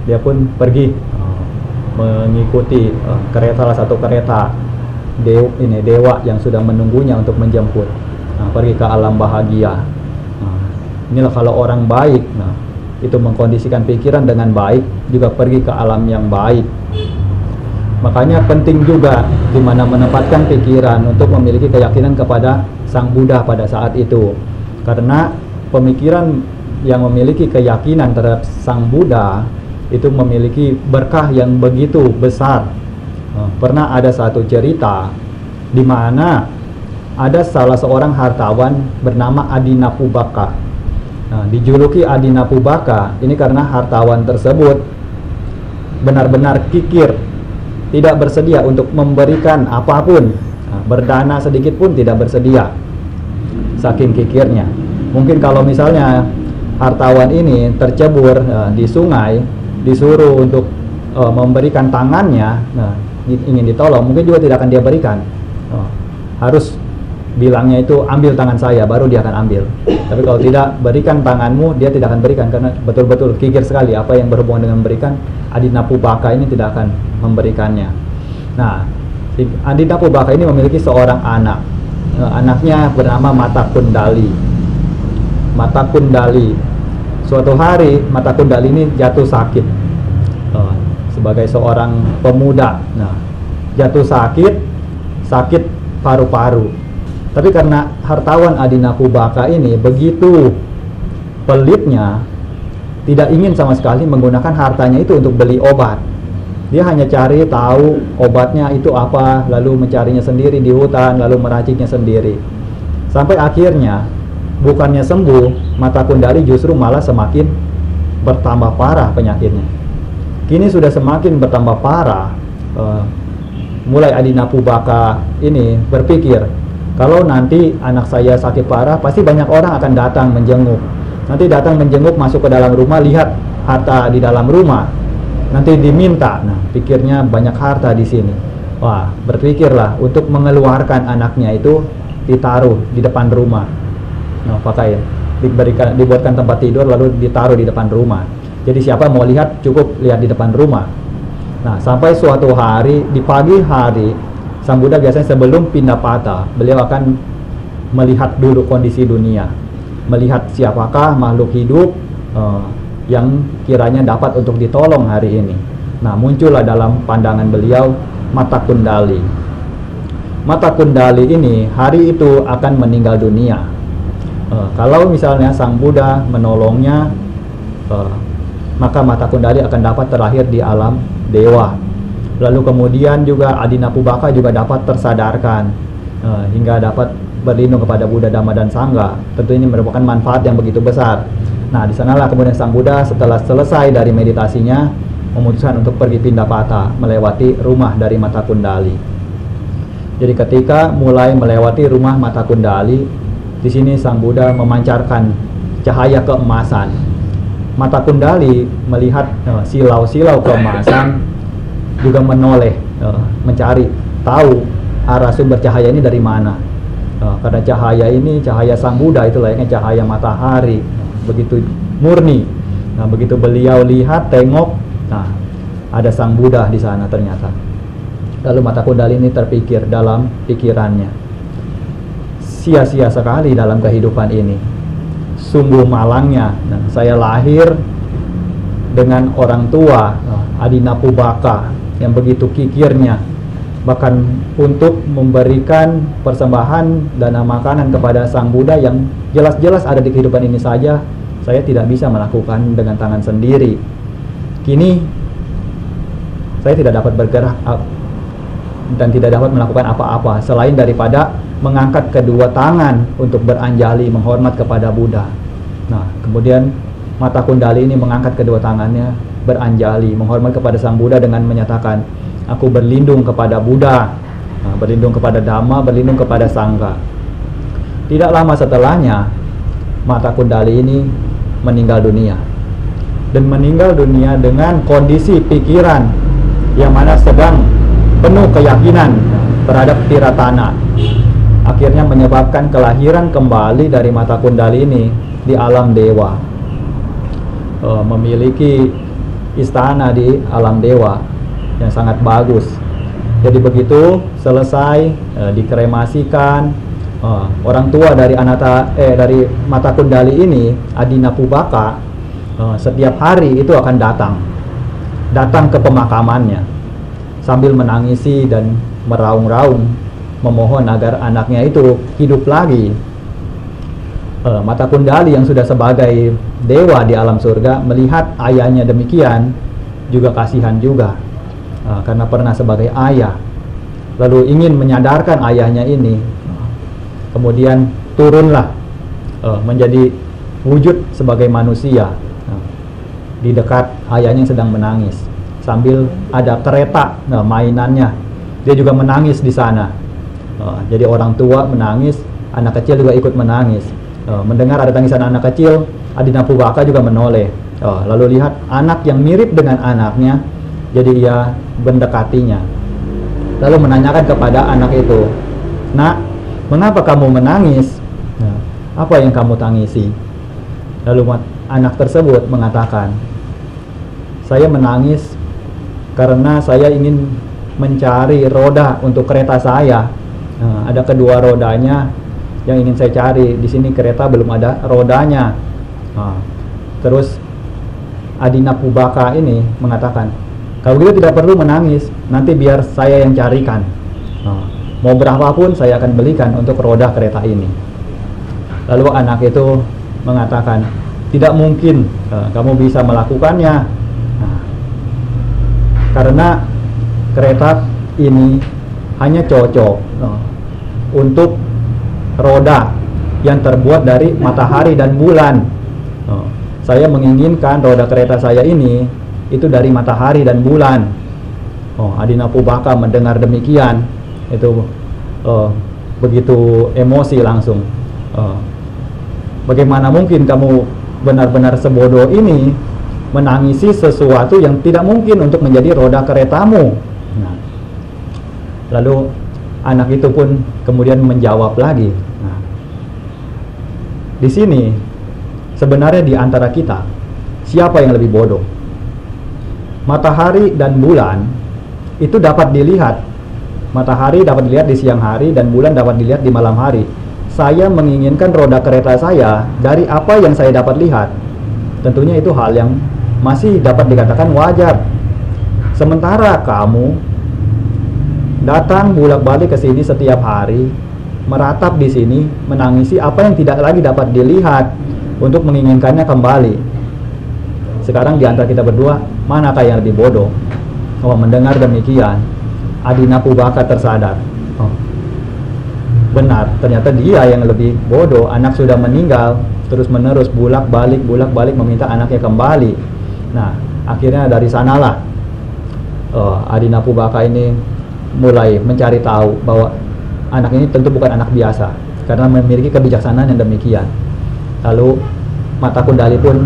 dia pun pergi mengikuti salah satu kereta dewa yang sudah menunggunya untuk menjemput, pergi ke alam bahagia. Inilah kalau orang baik, itu mengkondisikan pikiran dengan baik, juga pergi ke alam yang baik. Makanya penting juga di mana menempatkan pikiran untuk memiliki keyakinan kepada Sang Buddha pada saat itu. Karena pemikiran yang memiliki keyakinan terhadap Sang Buddha itu memiliki berkah yang begitu besar. Pernah ada satu cerita di mana ada salah seorang hartawan bernama Adinapubaka. Dijuluki Adinapubaka ini karena hartawan tersebut benar-benar kikir, tidak bersedia untuk memberikan apapun, berdana sedikit pun tidak bersedia, saking kikirnya. Mungkin kalau misalnya hartawan ini tercebur di sungai, disuruh untuk memberikan tangannya, ingin ditolong, mungkin juga tidak akan dia berikan. Harus bilangnya itu ambil tangan saya, baru dia akan ambil. Tapi kalau tidak, berikan tanganmu, dia tidak akan berikan karena betul-betul kikir sekali. Apa yang berhubungan dengan memberikan, Adinapubaka ini tidak akan memberikannya. Nah, Adinapubaka ini memiliki seorang anak. Anaknya bernama Mata Kundali. Mata Kundali. Suatu hari Mata Kundali ini jatuh sakit. Sebagai seorang pemuda, jatuh sakit paru-paru. Tapi karena hartawan Adinapubaka ini begitu pelitnya, tidak ingin sama sekali menggunakan hartanya itu untuk beli obat. Dia hanya cari tahu obatnya itu apa, lalu mencarinya sendiri di hutan, lalu meraciknya sendiri. Sampai akhirnya bukannya sembuh, Mata Kundali justru malah semakin bertambah parah penyakitnya. Kini sudah semakin bertambah parah. Mulai Adinapubaka ini berpikir, kalau nanti anak saya sakit parah, pasti banyak orang akan datang menjenguk. Nanti datang menjenguk, masuk ke dalam rumah, lihat harta di dalam rumah. Nanti diminta. Nah, pikirnya banyak harta di sini. Wah, berpikirlah untuk mengeluarkan anaknya itu ditaruh di depan rumah. Nah, pakai dibuatkan tempat tidur lalu ditaruh di depan rumah. Jadi siapa mau lihat cukup lihat di depan rumah. Nah, sampai suatu hari di pagi hari Sang Buddha biasanya sebelum pindah patah, beliau akan melihat dulu kondisi dunia, melihat siapakah makhluk hidup yang kiranya dapat untuk ditolong hari ini. Nah, muncullah dalam pandangan beliau Mata Kundali. Mata Kundali ini hari itu akan meninggal dunia. Kalau misalnya Sang Buddha menolongnya, maka Mata Kundali akan dapat terlahir di alam dewa. Lalu kemudian juga Adinapubaka juga dapat tersadarkan hingga dapat berlindung kepada Buddha, Dhamma, dan Sangha. Tentu ini merupakan manfaat yang begitu besar. Nah, di sanalah kemudian Sang Buddha setelah selesai dari meditasinya memutuskan untuk pergi pindah patah melewati rumah dari Mata Kundali. Jadi ketika mulai melewati rumah Mata Kundali, di sini Sang Buddha memancarkan cahaya keemasan. Mata Kundali melihat silau-silau keemasan, juga menoleh, mencari tahu arah sumber cahaya ini dari mana. Karena cahaya ini cahaya Sang Buddha, itu layaknya cahaya matahari, begitu murni. Nah, begitu beliau lihat, tengok, nah ada Sang Buddha di sana ternyata. Lalu Mata Kundali ini terpikir dalam pikirannya, sia-sia sekali dalam kehidupan ini. Sungguh malangnya. Nah, saya lahir dengan orang tua Adina Pubaka yang begitu kikirnya, bahkan untuk memberikan persembahan dana makanan kepada Sang Buddha yang jelas-jelas ada di kehidupan ini saja saya tidak bisa melakukan dengan tangan sendiri. Kini saya tidak dapat bergerak dan tidak dapat melakukan apa-apa selain daripada mengangkat kedua tangan untuk beranjali menghormat kepada Buddha. Nah, kemudian Mata Kundali ini mengangkat kedua tangannya beranjali menghormat kepada Sang Buddha dengan menyatakan, aku berlindung kepada Buddha, berlindung kepada Dhamma, berlindung kepada Sangha. Tidak lama setelahnya Mata Kundali ini meninggal dunia, dan meninggal dunia dengan kondisi pikiran yang mana sedang penuh keyakinan terhadap Tiratana. Akhirnya menyebabkan kelahiran kembali dari Mata Kundali ini di alam dewa, memiliki istana di alam dewa yang sangat bagus. Jadi begitu selesai dikremasikan, orang tua dari dari Mata Kundali ini, Adina Pubaka, setiap hari itu akan datang ke pemakamannya sambil menangisi dan meraung-raung memohon agar anaknya itu hidup lagi. Mata Kundali yang sudah sebagai dewa di alam surga melihat ayahnya demikian juga kasihan juga, karena pernah sebagai ayah, lalu ingin menyadarkan ayahnya ini. Kemudian turunlah menjadi wujud sebagai manusia di dekat ayahnya yang sedang menangis, sambil ada kereta mainannya, dia juga menangis di sana. Jadi orang tua menangis, anak kecil juga ikut menangis. Mendengar ada tangisan anak kecil, Adina Pubaka juga menoleh, lalu lihat anak yang mirip dengan anaknya, jadi ia mendekatinya, lalu menanyakan kepada anak itu, "Nak, mengapa kamu menangis? Apa yang kamu tangisi?" Lalu anak tersebut mengatakan, "Saya menangis karena saya ingin mencari roda untuk kereta saya. Ada kedua rodanya yang ingin saya cari. Di sini kereta belum ada rodanya." Terus Adina Pubaka ini mengatakan, "Kalau gitu tidak perlu menangis, nanti biar saya yang carikan. Mau berapapun saya akan belikan untuk roda kereta ini." Lalu anak itu mengatakan, "Tidak mungkin kamu bisa melakukannya, karena kereta ini hanya cocok untuk roda yang terbuat dari matahari dan bulan. Saya menginginkan roda kereta saya ini itu dari matahari dan bulan." Adina Pubaka mendengar demikian itu begitu emosi langsung. "Bagaimana mungkin kamu benar-benar sebodoh ini menangisi sesuatu yang tidak mungkin untuk menjadi roda keretamu?" Lalu anak itu pun kemudian menjawab lagi. Di sini sebenarnya di antara kita siapa yang lebih bodoh? Matahari dan bulan itu dapat dilihat. Matahari dapat dilihat di siang hari dan bulan dapat dilihat di malam hari. Saya menginginkan roda kereta saya dari apa yang saya dapat lihat. Tentunya itu hal yang masih dapat dikatakan wajar. Sementara kamu datang bolak-balik ke sini setiap hari, meratap di sini, menangisi apa yang tidak lagi dapat dilihat untuk menginginkannya kembali. Sekarang di antara kita berdua, manakah yang lebih bodoh? Mendengar demikian, Adina Pubaka tersadar. Benar, ternyata dia yang lebih bodoh. Anak sudah meninggal, terus-menerus bolak-balik meminta anaknya kembali. Nah, akhirnya dari sanalah Adina Pubaka ini mulai mencari tahu bahwa anak ini tentu bukan anak biasa, karena memiliki kebijaksanaan yang demikian. Lalu Mata Kundali pun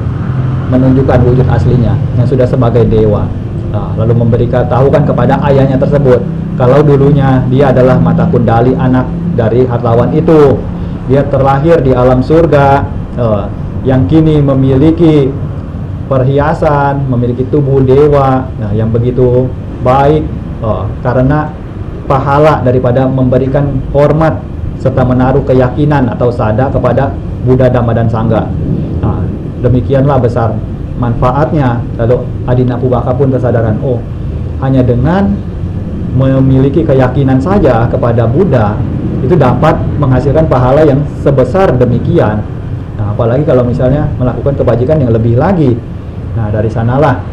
menunjukkan wujud aslinya yang sudah sebagai dewa, lalu memberitahukan kepada ayahnya tersebut kalau dulunya dia adalah Mata Kundali, anak dari hartawan itu. Dia terlahir di alam surga, yang kini memiliki perhiasan, memiliki tubuh dewa, yang begitu baik, karena pahala daripada memberikan hormat serta menaruh keyakinan atau sadar kepada Buddha, Dhamma, dan Sangha. Nah, demikianlah besar manfaatnya. Lalu Adinapubaka pun kesadaran, oh hanya dengan memiliki keyakinan saja kepada Buddha itu dapat menghasilkan pahala yang sebesar demikian. Nah, apalagi kalau misalnya melakukan kebajikan yang lebih lagi. Nah, dari sanalah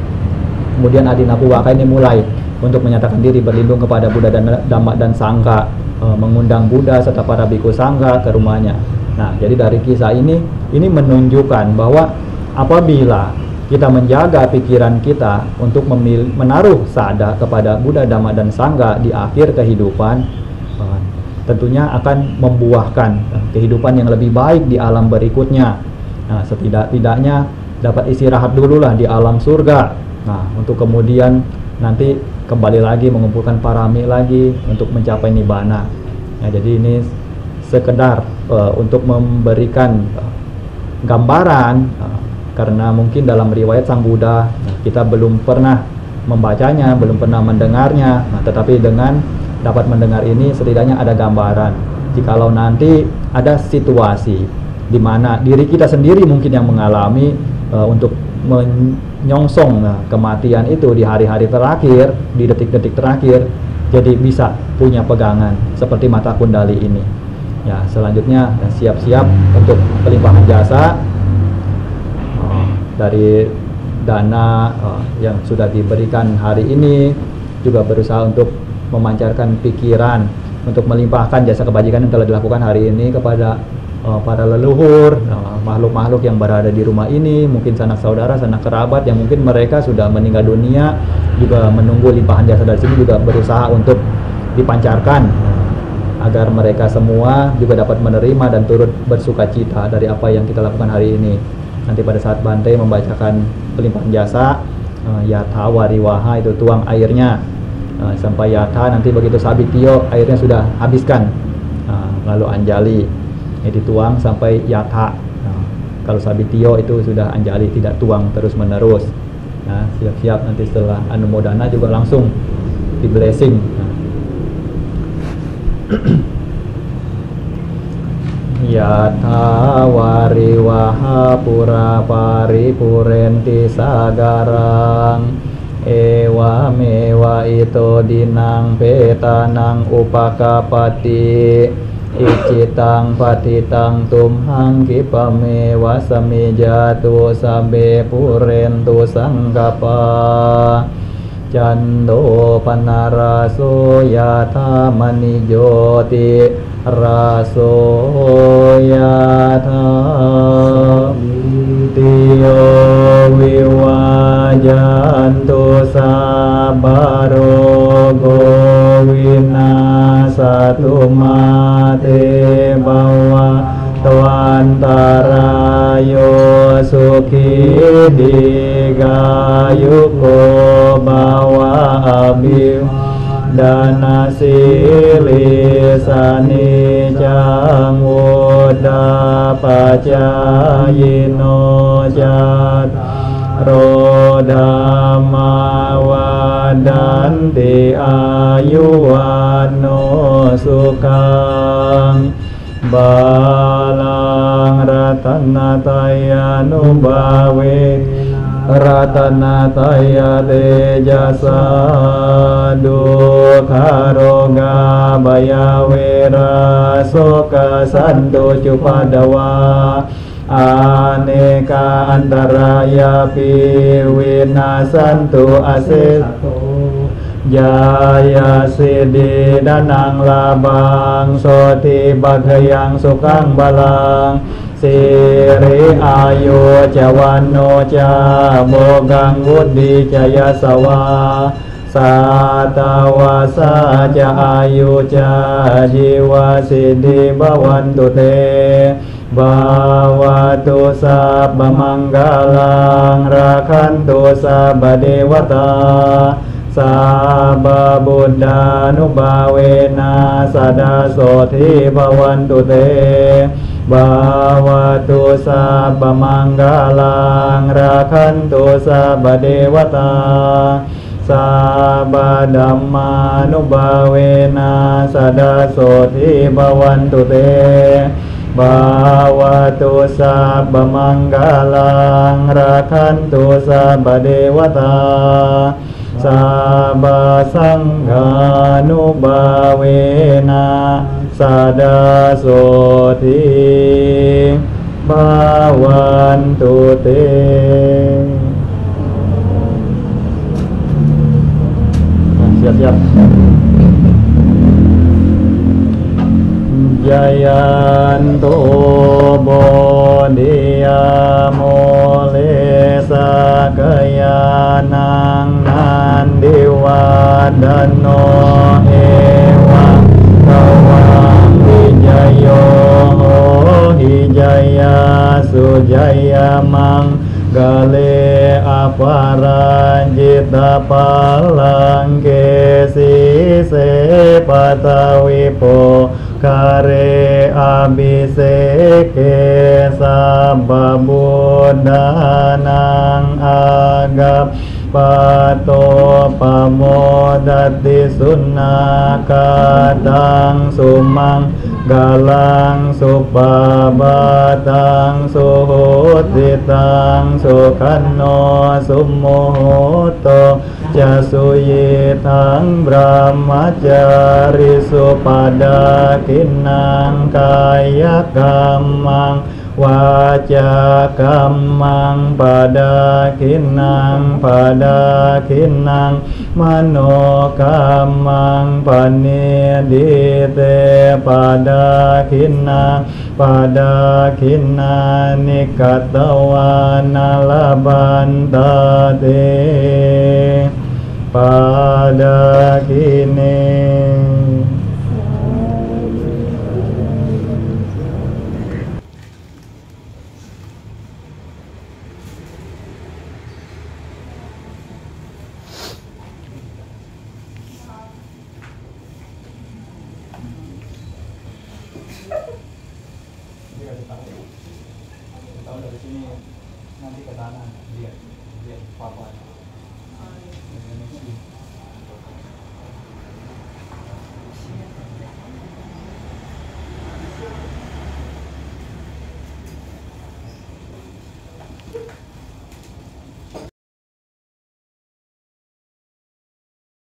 kemudian Adinapubaka ini mulai untuk menyatakan diri berlindung kepada Buddha dan Dhamma dan Sangha, mengundang Buddha serta para bhikkhu Sangha ke rumahnya. Nah, jadi dari kisah ini menunjukkan bahwa apabila kita menjaga pikiran kita untuk menaruh sadar kepada Buddha, Dhamma, dan Sangha di akhir kehidupan, tentunya akan membuahkan kehidupan yang lebih baik di alam berikutnya. Nah, setidak-tidaknya dapat istirahat dululah di alam surga. Nah, untuk kemudian nanti kembali lagi mengumpulkan parami lagi untuk mencapai nibbana. Nah, jadi ini sekedar untuk memberikan gambaran, karena mungkin dalam riwayat Sang Buddha kita belum pernah membacanya, belum pernah mendengarnya. Nah, tetapi dengan dapat mendengar ini setidaknya ada gambaran. Jikalau nanti ada situasi di mana diri kita sendiri mungkin yang mengalami untuk menyongsong kematian itu di hari-hari terakhir, di detik-detik terakhir, jadi bisa punya pegangan seperti mata kundali ini. Ya, selanjutnya siap-siap untuk pelimpahan jasa dari dana yang sudah diberikan hari ini, juga berusaha untuk memancarkan pikiran untuk melimpahkan jasa kebajikan yang telah dilakukan hari ini kepada para leluhur, makhluk-makhluk yang berada di rumah ini, mungkin sanak saudara, sanak kerabat yang mungkin mereka sudah meninggal dunia, juga menunggu limpahan jasa dari sini, juga berusaha untuk dipancarkan agar mereka semua juga dapat menerima dan turut bersuka cita dari apa yang kita lakukan hari ini. Nanti pada saat Bante membacakan pelimpahan jasa, yatha wariwaha itu tuang airnya, sampai yatha, nanti begitu sabitio airnya sudah habiskan, lalu anjali dituang sampai yatha. Kalau sabitio itu sudah anjali, tidak tuang terus menerus. Nah, siap-siap nanti setelah anumodana juga langsung di blessing. Yatha wariwaha pura paripurenti sagarang ewa mewa ito dinang petanang upakapati icitang patitang tumhang kipamewa samijatu sabe purentu sanggapa Cando panaraso yatha manijoti raso yatha tiyo wiwajantu sabaro gowina satu mate bawa Tuantarayo suki digayuko bawa abim dana silisani cangwoda pacayino jat rodama wadanti ayuwano sukang balang ratanataya nubawe ratanataya tejasa dukharoga bayawera soka santo cupadawa aneka antaraya piwina santo aseto Jaya sidi danang labang soti bagayang sukang balang siri ayu cawano ca bogang budi jaya sawa satawasa ca ayu ca jiwa sidi bawantu te bawatu sabba manggalang rakantu sabba dewata Sabba buddha nubawena sadasoti bawantu te bawatu sabba manggalang rakantu sabba dewata Sabba dhammānubhavena sadasoti bhavantu te bhavatu sabba manggalang rakhantu sabba devata sabba sanghanubhavena sadasoti bhavantu te. Siap-siap. Jayanto bodhiya mole sakayanang nandiwadano ewa kawang hijayo hijaya sujaya mang gale aparanjita palangke sise patawipo kare abiseke sabba buddhanang agap pato pamodati sunnakatang sumang galang supabatang suhutitang sukanno sumuhuto jasuyitang brahmacari supadakinang kaya kamang waca kamang padakinang mano kamang panidite padakinang nikatawana labantate padakine. Tahu dari sini nanti ke tanah lihat apa-apa.